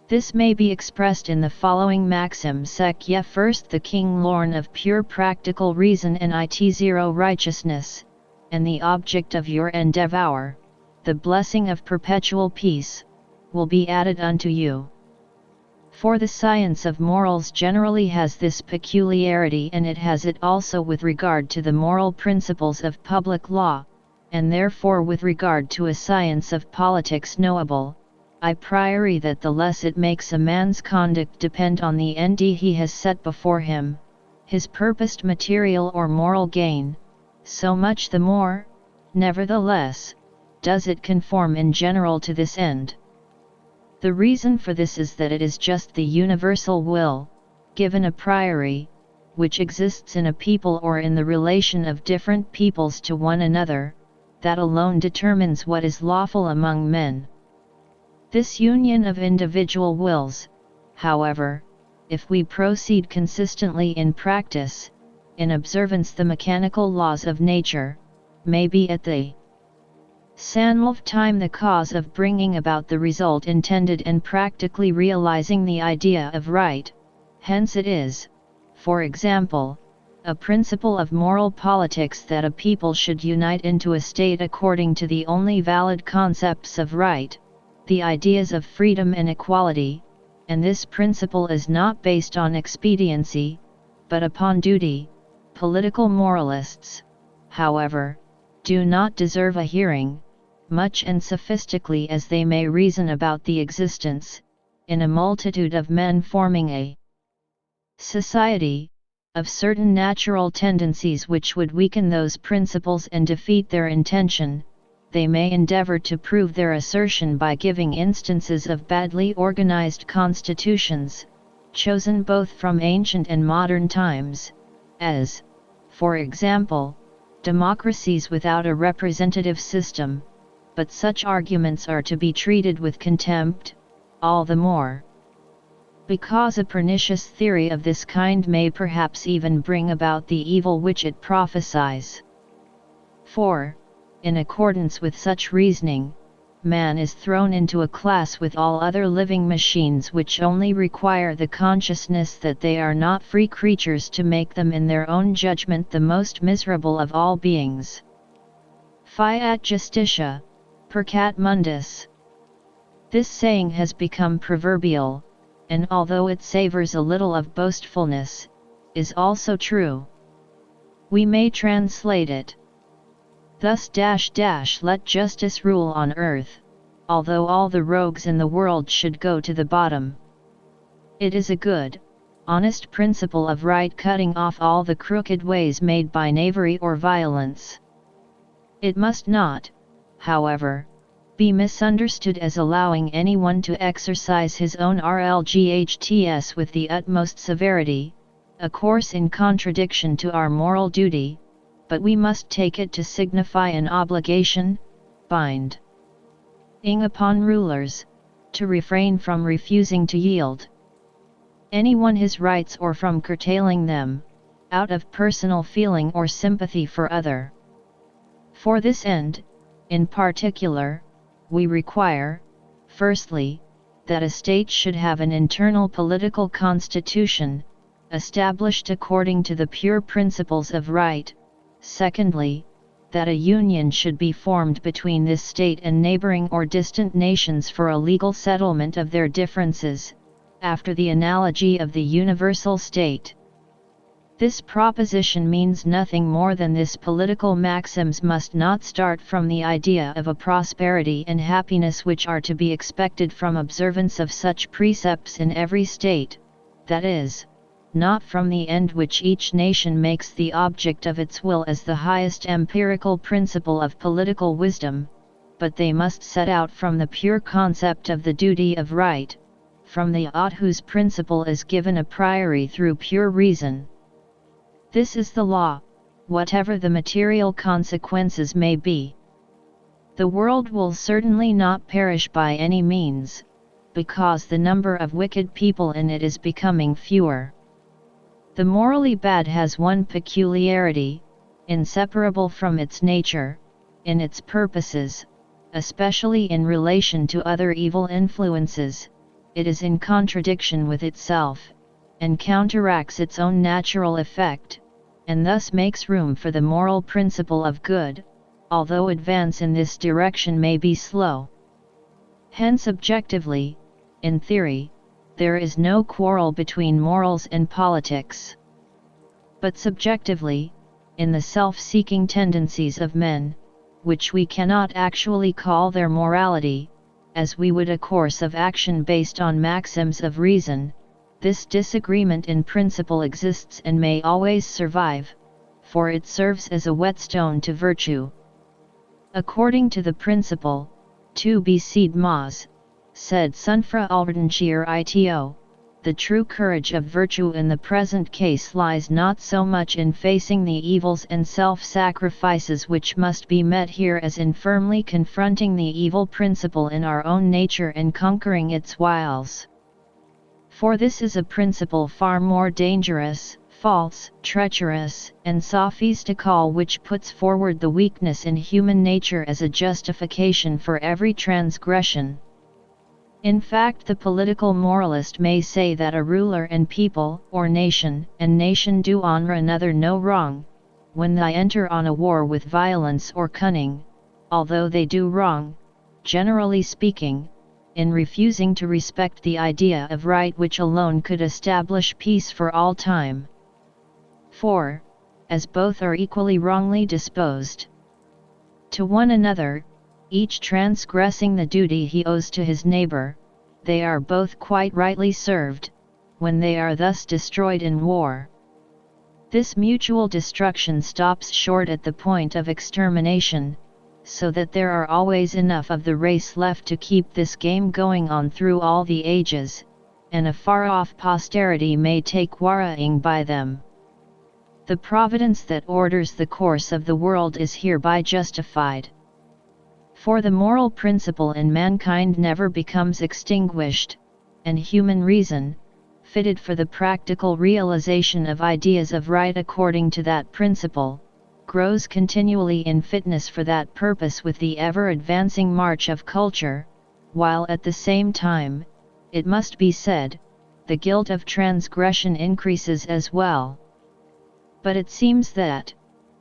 This may be expressed in the following maxim: sec ye first the king lorn of pure practical reason and it zero righteousness, and the object of your endeavour, the blessing of perpetual peace, will be added unto you. For the science of morals generally has this peculiarity, and it has it also with regard to the moral principles of public law, and therefore with regard to a science of politics knowable, a priori, that the less it makes a man's conduct depend on the end he has set before him, his purposed material or moral gain, so much the more, nevertheless, does it conform in general to this end. The reason for this is that it is just the universal will, given a priori, which exists in a people or in the relation of different peoples to one another, that alone determines what is lawful among men. This union of individual wills, however, if we proceed consistently in practice, in observance the mechanical laws of nature, may be at the same time the cause of bringing about the result intended and practically realizing the idea of right. Hence it is, for example, a principle of moral politics that a people should unite into a state according to the only valid concepts of right, the ideas of freedom and equality, and this principle is not based on expediency, but upon duty. Political moralists, however, do not deserve a hearing, much and sophistically as they may reason about the existence, in a multitude of men forming a society, of certain natural tendencies which would weaken those principles and defeat their intention. They may endeavor to prove their assertion by giving instances of badly organized constitutions, chosen both from ancient and modern times, as, for example, democracies without a representative system, but such arguments are to be treated with contempt, all the more because a pernicious theory of this kind may perhaps even bring about the evil which it prophesies. For, in accordance with such reasoning, man is thrown into a class with all other living machines which only require the consciousness that they are not free creatures to make them in their own judgment the most miserable of all beings. Fiat justitia, percat mundus. This saying has become proverbial, and although it savors a little of boastfulness, is also true. We may translate it thus: let justice rule on earth, although all the rogues in the world should go to the bottom. It is a good, honest principle of right, cutting off all the crooked ways made by knavery or violence. It must not, however, be misunderstood as allowing anyone to exercise his own RLGHTS with the utmost severity, a course in contradiction to our moral duty, but we must take it to signify an obligation, binding upon rulers, to refrain from refusing to yield anyone his rights or from curtailing them, out of personal feeling or sympathy for other. For this end, in particular, we require, firstly, that a state should have an internal political constitution, established according to the pure principles of right; secondly, that a union should be formed between this state and neighboring or distant nations for a legal settlement of their differences, after the analogy of the universal state. This proposition means nothing more than this: political maxims must not start from the idea of a prosperity and happiness which are to be expected from observance of such precepts in every state, that is, not from the end which each nation makes the object of its will as the highest empirical principle of political wisdom, but they must set out from the pure concept of the duty of right, from the ought whose principle is given a priori through pure reason. This is the law, whatever the material consequences may be. The world will certainly not perish by any means, because the number of wicked people in it is becoming fewer. The morally bad has one peculiarity, inseparable from its nature, in its purposes, especially in relation to other evil influences: it is in contradiction with itself, and counteracts its own natural effect, and thus makes room for the moral principle of good, although advance in this direction may be slow. Hence objectively, in theory, there is no quarrel between morals and politics. But subjectively, in the self-seeking tendencies of men, which we cannot actually call their morality, as we would a course of action based on maxims of reason, this disagreement in principle exists and may always survive, for it serves as a whetstone to virtue. According to the principle, tu besied mas, sed sunfra alderdenchier ito, the true courage of virtue in the present case lies not so much in facing the evils and self-sacrifices which must be met here as in firmly confronting the evil principle in our own nature and conquering its wiles. For this is a principle far more dangerous, false, treacherous, and sophistical, which puts forward the weakness in human nature as a justification for every transgression. In fact, the political moralist may say that a ruler and people, or nation and nation do honor another no wrong, when they enter on a war with violence or cunning, although they do wrong, generally speaking, in refusing to respect the idea of right which alone could establish peace for all time. For, as both are equally wrongly disposed to one another, each transgressing the duty he owes to his neighbor, they are both quite rightly served, when they are thus destroyed in war. This mutual destruction stops short at the point of extermination, so that there are always enough of the race left to keep this game going on through all the ages, and a far-off posterity may take worrying by them. The providence that orders the course of the world is hereby justified. For the moral principle in mankind never becomes extinguished, and human reason, fitted for the practical realization of ideas of right according to that principle, grows continually in fitness for that purpose with the ever-advancing march of culture, while at the same time, it must be said, the guilt of transgression increases as well. But it seems that,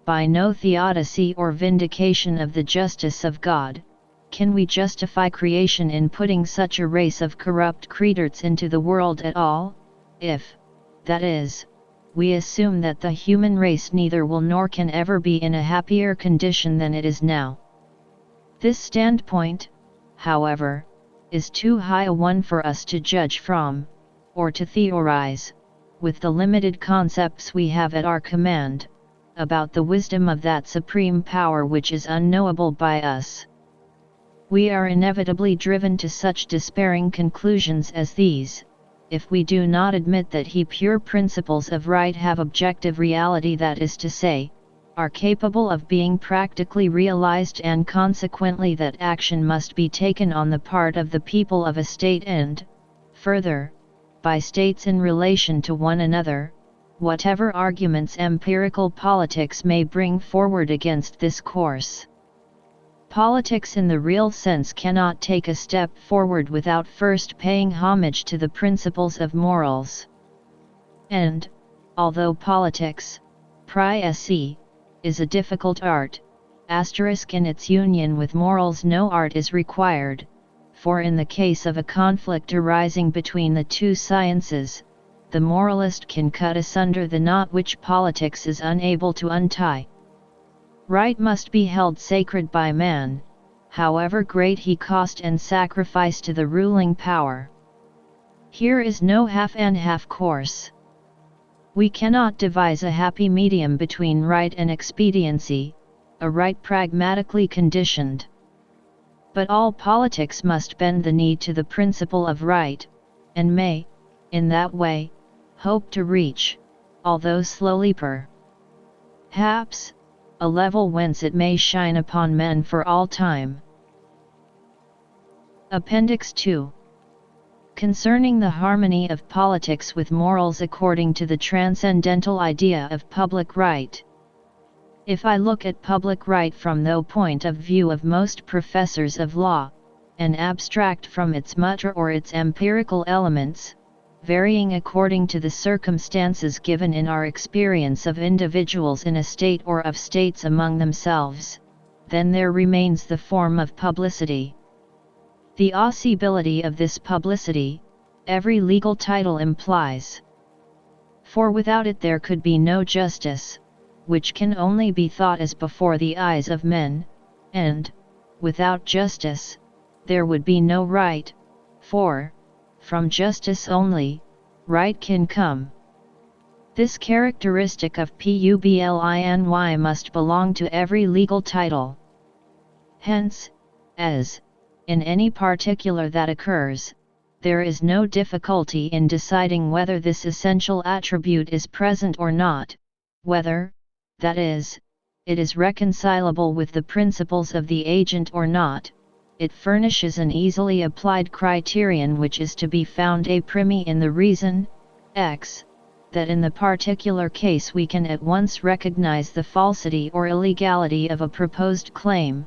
by no theodicy or vindication of the justice of God, can we justify creation in putting such a race of corrupt creatures into the world at all, if, that is, we assume that the human race neither will nor can ever be in a happier condition than it is now. This standpoint, however, is too high a one for us to judge from, or to theorize, with the limited concepts we have at our command, about the wisdom of that supreme power which is unknowable by us. We are inevitably driven to such despairing conclusions as these, if we do not admit that pure principles of right have objective reality, that is to say, are capable of being practically realized, and consequently that action must be taken on the part of the people of a state and, further, by states in relation to one another, whatever arguments empirical politics may bring forward against this course. Politics in the real sense cannot take a step forward without first paying homage to the principles of morals. And, although politics, is a difficult art, in its union with morals no art is required, for in the case of a conflict arising between the two sciences, the moralist can cut asunder the knot which politics is unable to untie. Right must be held sacred by man, however great he cost and sacrifice to the ruling power. Here is no half and half course. We cannot devise a happy medium between right and expediency, a right pragmatically conditioned. But all politics must bend the knee to the principle of right, and may, in that way, hope to reach, although slowly perhaps, a level whence it may shine upon men for all time. Appendix 2. Concerning the harmony of politics with morals according to the transcendental idea of public right. If I look at public right from the point of view of most professors of law, and abstract from its mutter or its empirical elements, varying according to the circumstances given in our experience of individuals in a state or of states among themselves, then there remains the form of publicity. The possibility of this publicity, every legal title implies. For without it there could be no justice, which can only be thought as before the eyes of men, and, without justice, there would be no right, for, from justice only, right can come. This characteristic of publicity must belong to every legal title. Hence, as, in any particular that occurs, there is no difficulty in deciding whether this essential attribute is present or not, whether, that is, it is reconcilable with the principles of the agent or not. It furnishes an easily applied criterion which is to be found a primi in the reason, x, that in the particular case we can at once recognize the falsity or illegality of a proposed claim,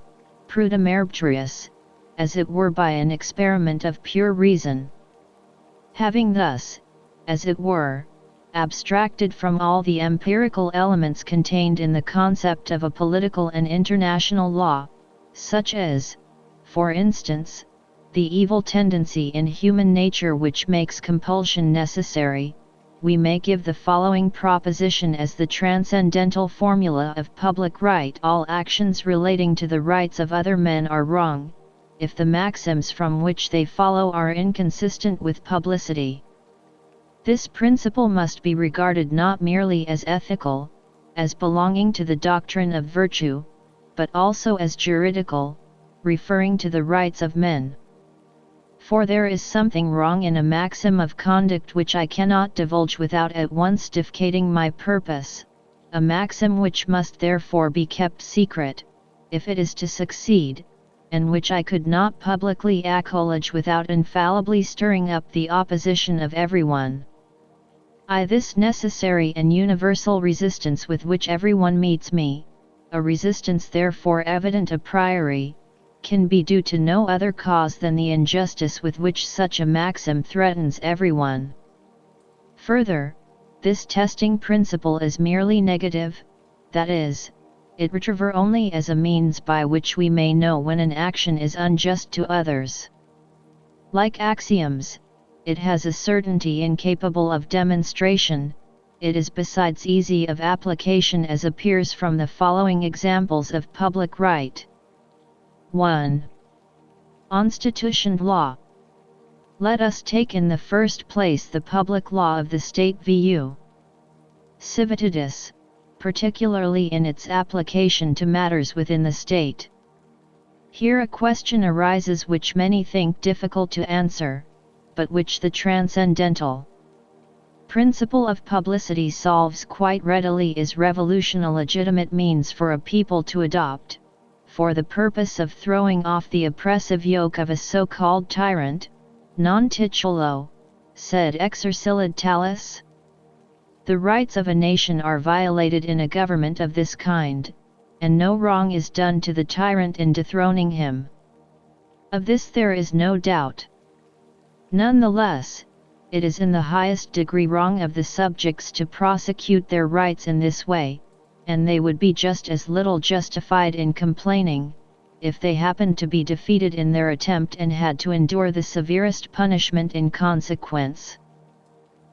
prudem arbitrius, as it were by an experiment of pure reason. Having thus, as it were, abstracted from all the empirical elements contained in the concept of a political and international law, such as, for instance, the evil tendency in human nature which makes compulsion necessary, we may give the following proposition as the transcendental formula of public right: all actions relating to the rights of other men are wrong, if the maxims from which they follow are inconsistent with publicity. This principle must be regarded not merely as ethical, as belonging to the doctrine of virtue, but also as juridical, referring to the rights of men. For there is something wrong in a maxim of conduct which I cannot divulge without at once defecating my purpose, a maxim which must therefore be kept secret, if it is to succeed, and which I could not publicly acknowledge without infallibly stirring up the opposition of everyone. This necessary and universal resistance with which everyone meets me, a resistance therefore evident a priori, can be due to no other cause than the injustice with which such a maxim threatens everyone. Further, this testing principle is merely negative, that is, it retriever only as a means by which we may know when an action is unjust to others. Like axioms, it has a certainty incapable of demonstration. It is besides easy of application, as appears from the following examples of public right. 1. Constitution law. Let us take in the first place the public law of the state vu. Civitatis, particularly in its application to matters within the state. Here a question arises which many think difficult to answer, but which the transcendental principle of publicity solves quite readily. Is revolution a legitimate means for a people to adopt, for the purpose of throwing off the oppressive yoke of a so-called tyrant, non titulo, sed exercilid talis? The rights of a nation are violated in a government of this kind, and no wrong is done to the tyrant in dethroning him. Of this there is no doubt. Nonetheless, it is in the highest degree wrong of the subjects to prosecute their rights in this way, and they would be just as little justified in complaining, if they happened to be defeated in their attempt and had to endure the severest punishment in consequence.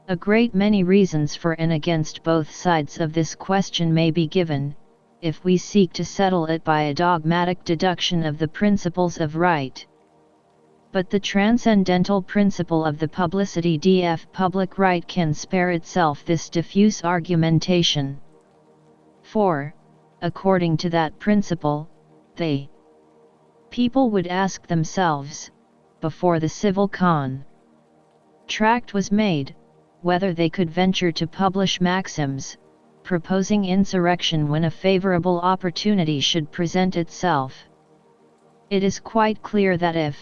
A great many reasons for and against both sides of this question may be given, if we seek to settle it by a dogmatic deduction of the principles of right. But the transcendental principle of the publicity df public right can spare itself this diffuse argumentation. For, according to that principle, the people would ask themselves, before the civil contract was made, whether they could venture to publish maxims, proposing insurrection when a favorable opportunity should present itself. It is quite clear that if,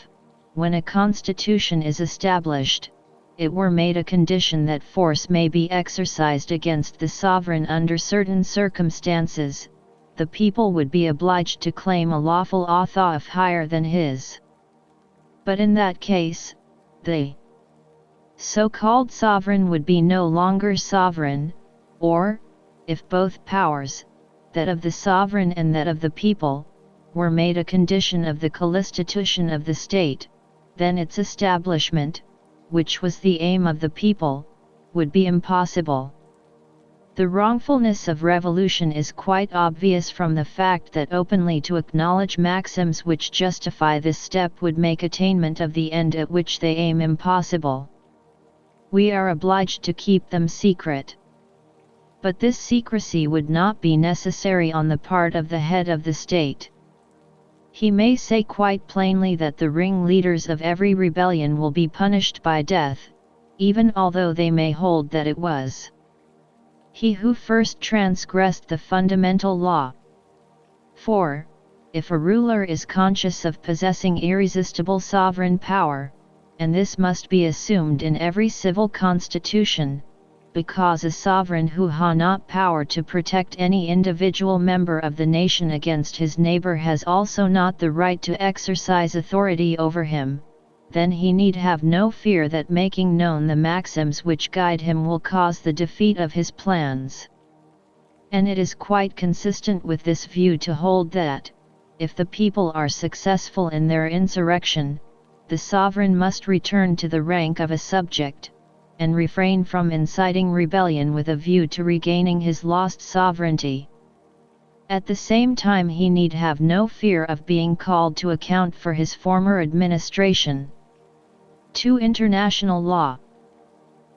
when a constitution is established, it were made a condition that force may be exercised against the sovereign under certain circumstances, the people would be obliged to claim a lawful authority higher than his. But in that case, the so-called sovereign would be no longer sovereign, or, if both powers, that of the sovereign and that of the people, were made a condition of the constitution of the state, then its establishment, which was the aim of the people, would be impossible. The wrongfulness of revolution is quite obvious from the fact that openly to acknowledge maxims which justify this step would make attainment of the end at which they aim impossible. We are obliged to keep them secret. But this secrecy would not be necessary on the part of the head of the state. He may say quite plainly that the ringleaders of every rebellion will be punished by death, even although they may hold that it was he who first transgressed the fundamental law. 4. If a ruler is conscious of possessing irresistible sovereign power, and this must be assumed in every civil constitution, because a sovereign who has not power to protect any individual member of the nation against his neighbor has also not the right to exercise authority over him, then he need have no fear that making known the maxims which guide him will cause the defeat of his plans. And it is quite consistent with this view to hold that, if the people are successful in their insurrection, the sovereign must return to the rank of a subject, and refrain from inciting rebellion with a view to regaining his lost sovereignty. At the same time he need have no fear of being called to account for his former administration. 2. International law.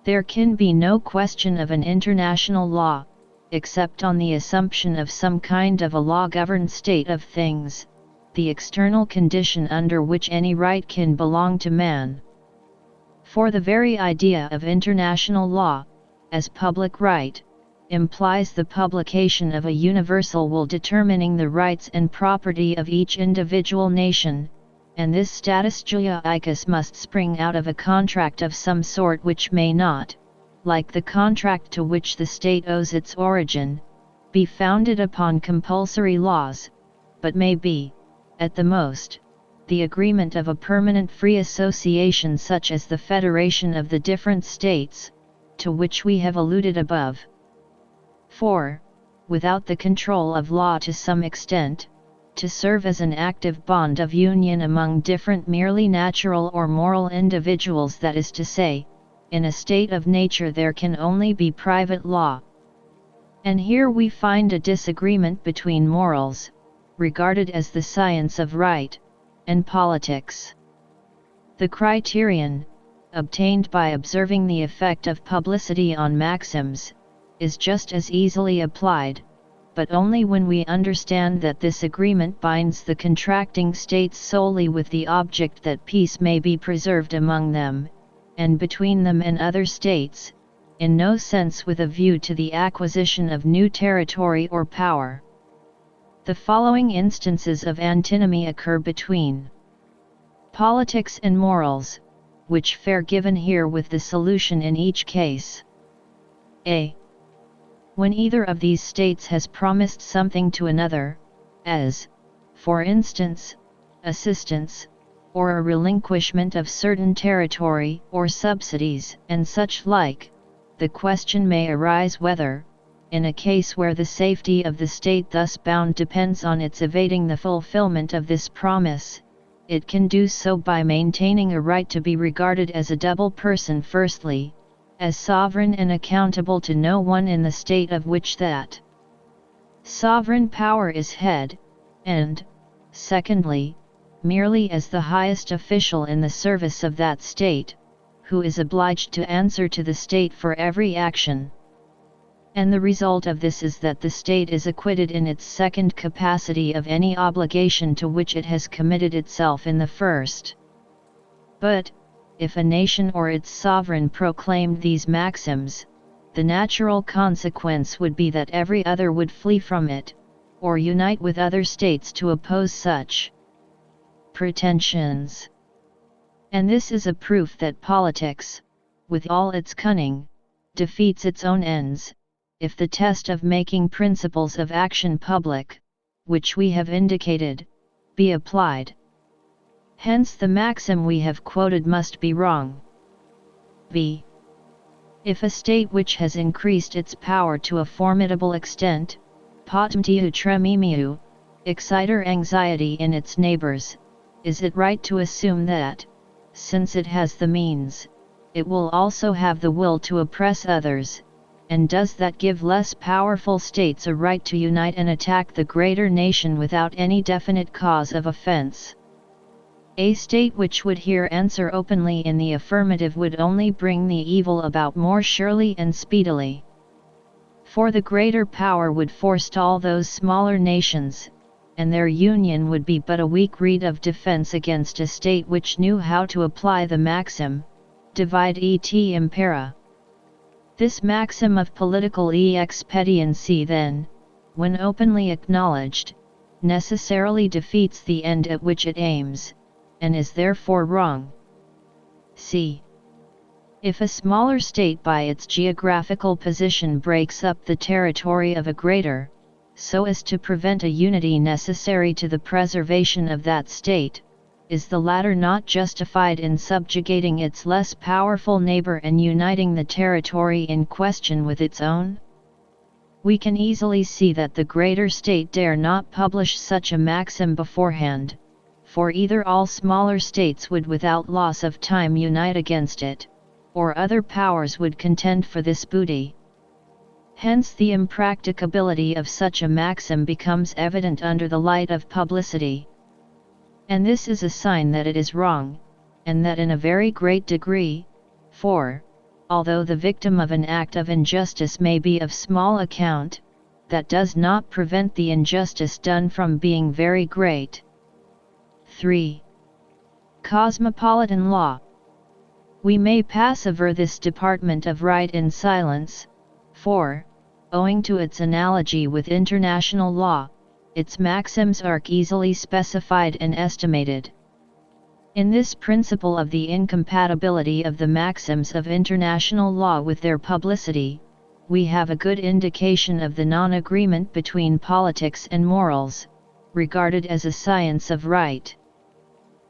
There can be no question of an international law, except on the assumption of some kind of a law-governed state of things, the external condition under which any right can belong to man. For the very idea of international law, as public right, implies the publication of a universal will determining the rights and property of each individual nation, and this status juridicus must spring out of a contract of some sort which may not, like the contract to which the state owes its origin, be founded upon compulsory laws, but may be, at the most, the agreement of a permanent free association such as the federation of the different states, to which we have alluded above. 4. Without the control of law to some extent, to serve as an active bond of union among different merely natural or moral individuals, that is to say, in a state of nature there can only be private law. And here we find a disagreement between morals, regarded as the science of right, and politics. The criterion, obtained by observing the effect of publicity on maxims, is just as easily applied, but only when we understand that this agreement binds the contracting states solely with the object that peace may be preserved among them, and between them and other states, in no sense with a view to the acquisition of new territory or power. The following instances of antinomy occur between politics and morals, which fare given here with the solution in each case. A. When either of these states has promised something to another, as, for instance, assistance, or a relinquishment of certain territory or subsidies and such like, the question may arise whether, in a case where the safety of the state thus bound depends on its evading the fulfillment of this promise, it can do so by maintaining a right to be regarded as a double person, firstly, as sovereign and accountable to no one in the state of which that sovereign power is head, and, secondly, merely as the highest official in the service of that state, who is obliged to answer to the state for every action. And the result of this is that the state is acquitted in its second capacity of any obligation to which it has committed itself in the first. But, if a nation or its sovereign proclaimed these maxims, the natural consequence would be that every other would flee from it, or unite with other states to oppose such pretensions. And this is a proof that politics, with all its cunning, defeats its own ends, if the test of making principles of action public, which we have indicated, be applied. Hence the maxim we have quoted must be wrong. B. If a state which has increased its power to a formidable extent, potentiu tremimiu, exciter anxiety in its neighbors, is it right to assume that, since it has the means, it will also have the will to oppress others, and does that give less powerful states a right to unite and attack the greater nation without any definite cause of offense? A state which would here answer openly in the affirmative would only bring the evil about more surely and speedily. For the greater power would forestall those smaller nations, and their union would be but a weak reed of defense against a state which knew how to apply the maxim, divide et impera. This maxim of political expediency then, when openly acknowledged, necessarily defeats the end at which it aims, and is therefore wrong. C. If a smaller state by its geographical position breaks up the territory of a greater, so as to prevent a unity necessary to the preservation of that state, is the latter not justified in subjugating its less powerful neighbor and uniting the territory in question with its own? We can easily see that the greater state dare not publish such a maxim beforehand, for either all smaller states would without loss of time unite against it, or other powers would contend for this booty. Hence the impracticability of such a maxim becomes evident under the light of publicity. And this is a sign that it is wrong, and that in a very great degree, for, although the victim of an act of injustice may be of small account, that does not prevent the injustice done from being very great. 3. Cosmopolitan law. We may pass over this department of right in silence, for, owing to its analogy with international law, its maxims are easily specified and estimated. In this principle of the incompatibility of the maxims of international law with their publicity, we have a good indication of the non-agreement between politics and morals, regarded as a science of right.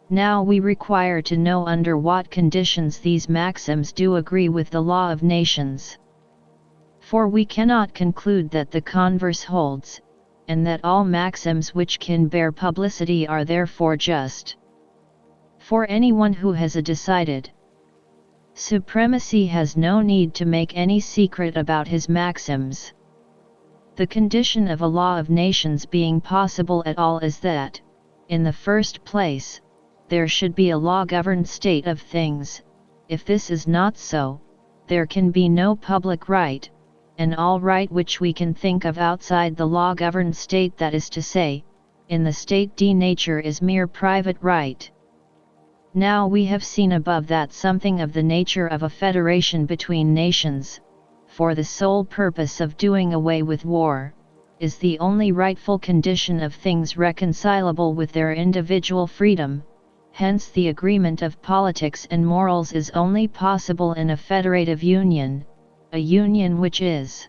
Now we require to know under what conditions these maxims do agree with the law of nations. For we cannot conclude that the converse holds, and that all maxims which can bear publicity are therefore just. For anyone who has a decided supremacy has no need to make any secret about his maxims. The condition of a law of nations being possible at all is that, in the first place, there should be a law-governed state of things. If this is not so, there can be no public right, and all right which we can think of outside the law-governed state, that is to say, in the state de nature, is mere private right. Now we have seen above that something of the nature of a federation between nations, for the sole purpose of doing away with war, is the only rightful condition of things reconcilable with their individual freedom. Hence the agreement of politics and morals is only possible in a federative union, a union which is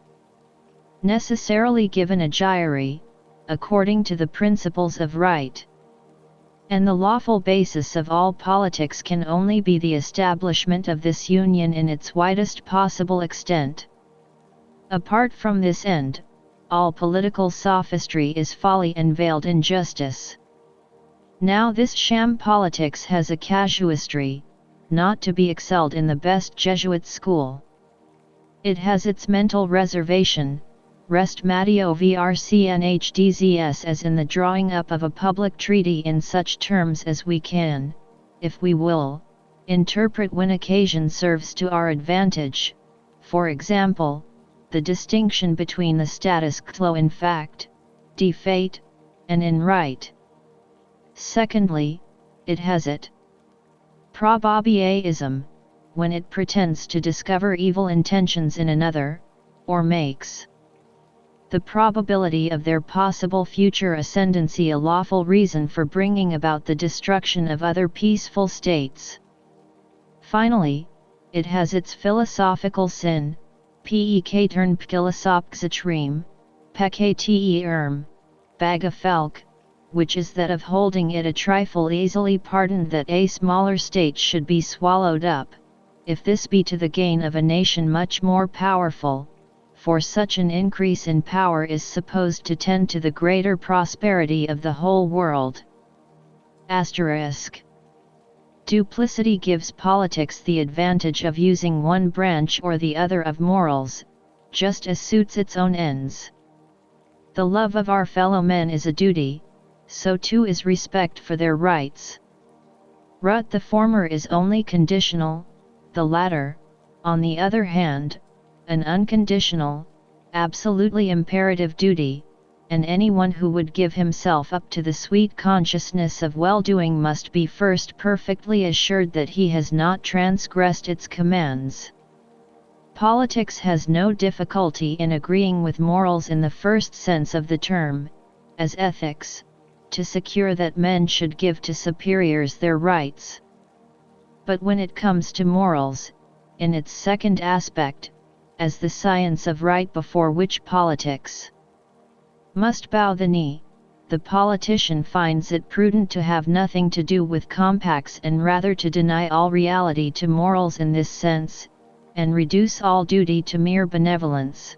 necessarily given a gyre, according to the principles of right. And the lawful basis of all politics can only be the establishment of this union in its widest possible extent. Apart from this end, all political sophistry is folly and veiled injustice. Now this sham politics has a casuistry, not to be excelled in the best Jesuit school. It has its mental reservation, rest matio vrcnhdzs, as in the drawing up of a public treaty in such terms as we can, if we will, interpret when occasion serves to our advantage, for example, the distinction between the status quo in fact, de fate, and in right. Secondly, it has it probabilism, when it pretends to discover evil intentions in another, or makes the probability of their possible future ascendancy a lawful reason for bringing about the destruction of other peaceful states. Finally, it has its philosophical sin, pekatern philosopxatrim, pekate bagafelk, which is that of holding it a trifle easily pardoned that a smaller state should be swallowed up, if this be to the gain of a nation much more powerful, for such an increase in power is supposed to tend to the greater prosperity of the whole world. Duplicity gives politics the advantage of using one branch or the other of morals, just as suits its own ends. The love of our fellow men is a duty, so too is respect for their rights. The former is only conditional, the latter, on the other hand, an unconditional, absolutely imperative duty, and anyone who would give himself up to the sweet consciousness of well-doing must be first perfectly assured that he has not transgressed its commands. Politics has no difficulty in agreeing with morals in the first sense of the term, as ethics, to secure that men should give to superiors their rights. But when it comes to morals, in its second aspect, as the science of right before which politics must bow the knee, the politician finds it prudent to have nothing to do with compacts and rather to deny all reality to morals in this sense, and reduce all duty to mere benevolence.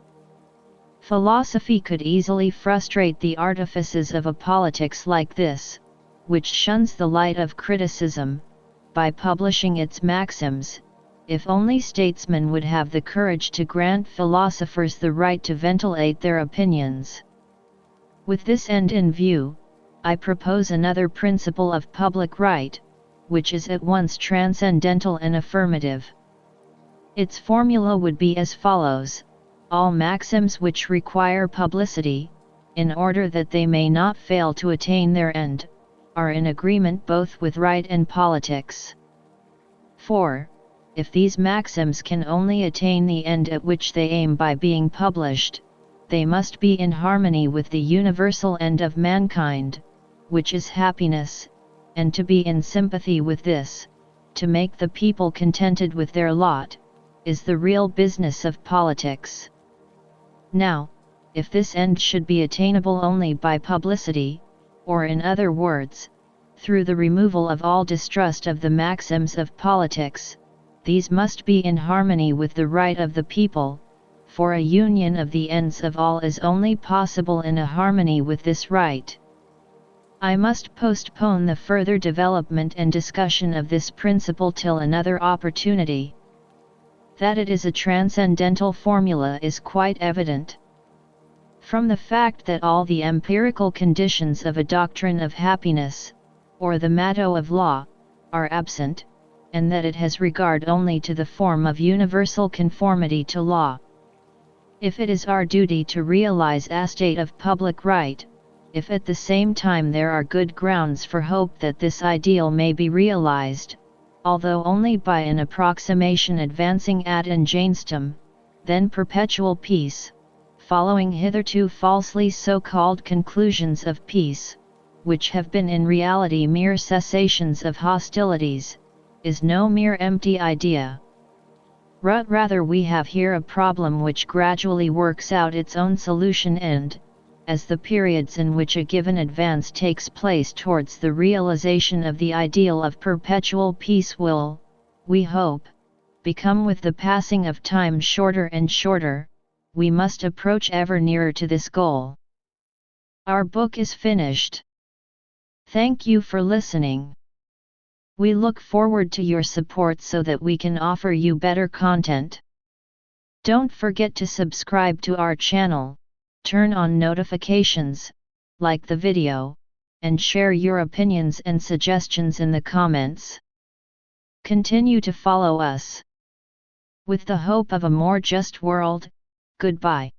Philosophy could easily frustrate the artifices of a politics like this, which shuns the light of criticism, by publishing its maxims, if only statesmen would have the courage to grant philosophers the right to ventilate their opinions. With this end in view, I propose another principle of public right, which is at once transcendental and affirmative. Its formula would be as follows: all maxims which require publicity, in order that they may not fail to attain their end, are in agreement both with right and politics. 4. If these maxims can only attain the end at which they aim by being published, they must be in harmony with the universal end of mankind, which is happiness, and to be in sympathy with this, to make the people contented with their lot, is the real business of politics. Now, if this end should be attainable only by publicity, or in other words, through the removal of all distrust of the maxims of politics, these must be in harmony with the right of the people, for a union of the ends of all is only possible in a harmony with this right. I must postpone the further development and discussion of this principle till another opportunity. That it is a transcendental formula is quite evident from the fact that all the empirical conditions of a doctrine of happiness, or the motto of law, are absent, and that it has regard only to the form of universal conformity to law. If it is our duty to realize a state of public right, if at the same time there are good grounds for hope that this ideal may be realized, although only by an approximation advancing ad ingenuitum, then perpetual peace, following hitherto falsely so-called conclusions of peace, which have been in reality mere cessations of hostilities, is no mere empty idea. Rather we have here a problem which gradually works out its own solution and, as the periods in which a given advance takes place towards the realization of the ideal of perpetual peace will, we hope, become with the passing of time shorter and shorter, we must approach ever nearer to this goal. Our book is finished. Thank you for listening. We look forward to your support so that we can offer you better content. Don't forget to subscribe to our channel, turn on notifications, like the video, and share your opinions and suggestions in the comments. Continue to follow us. With the hope of a more just world, goodbye.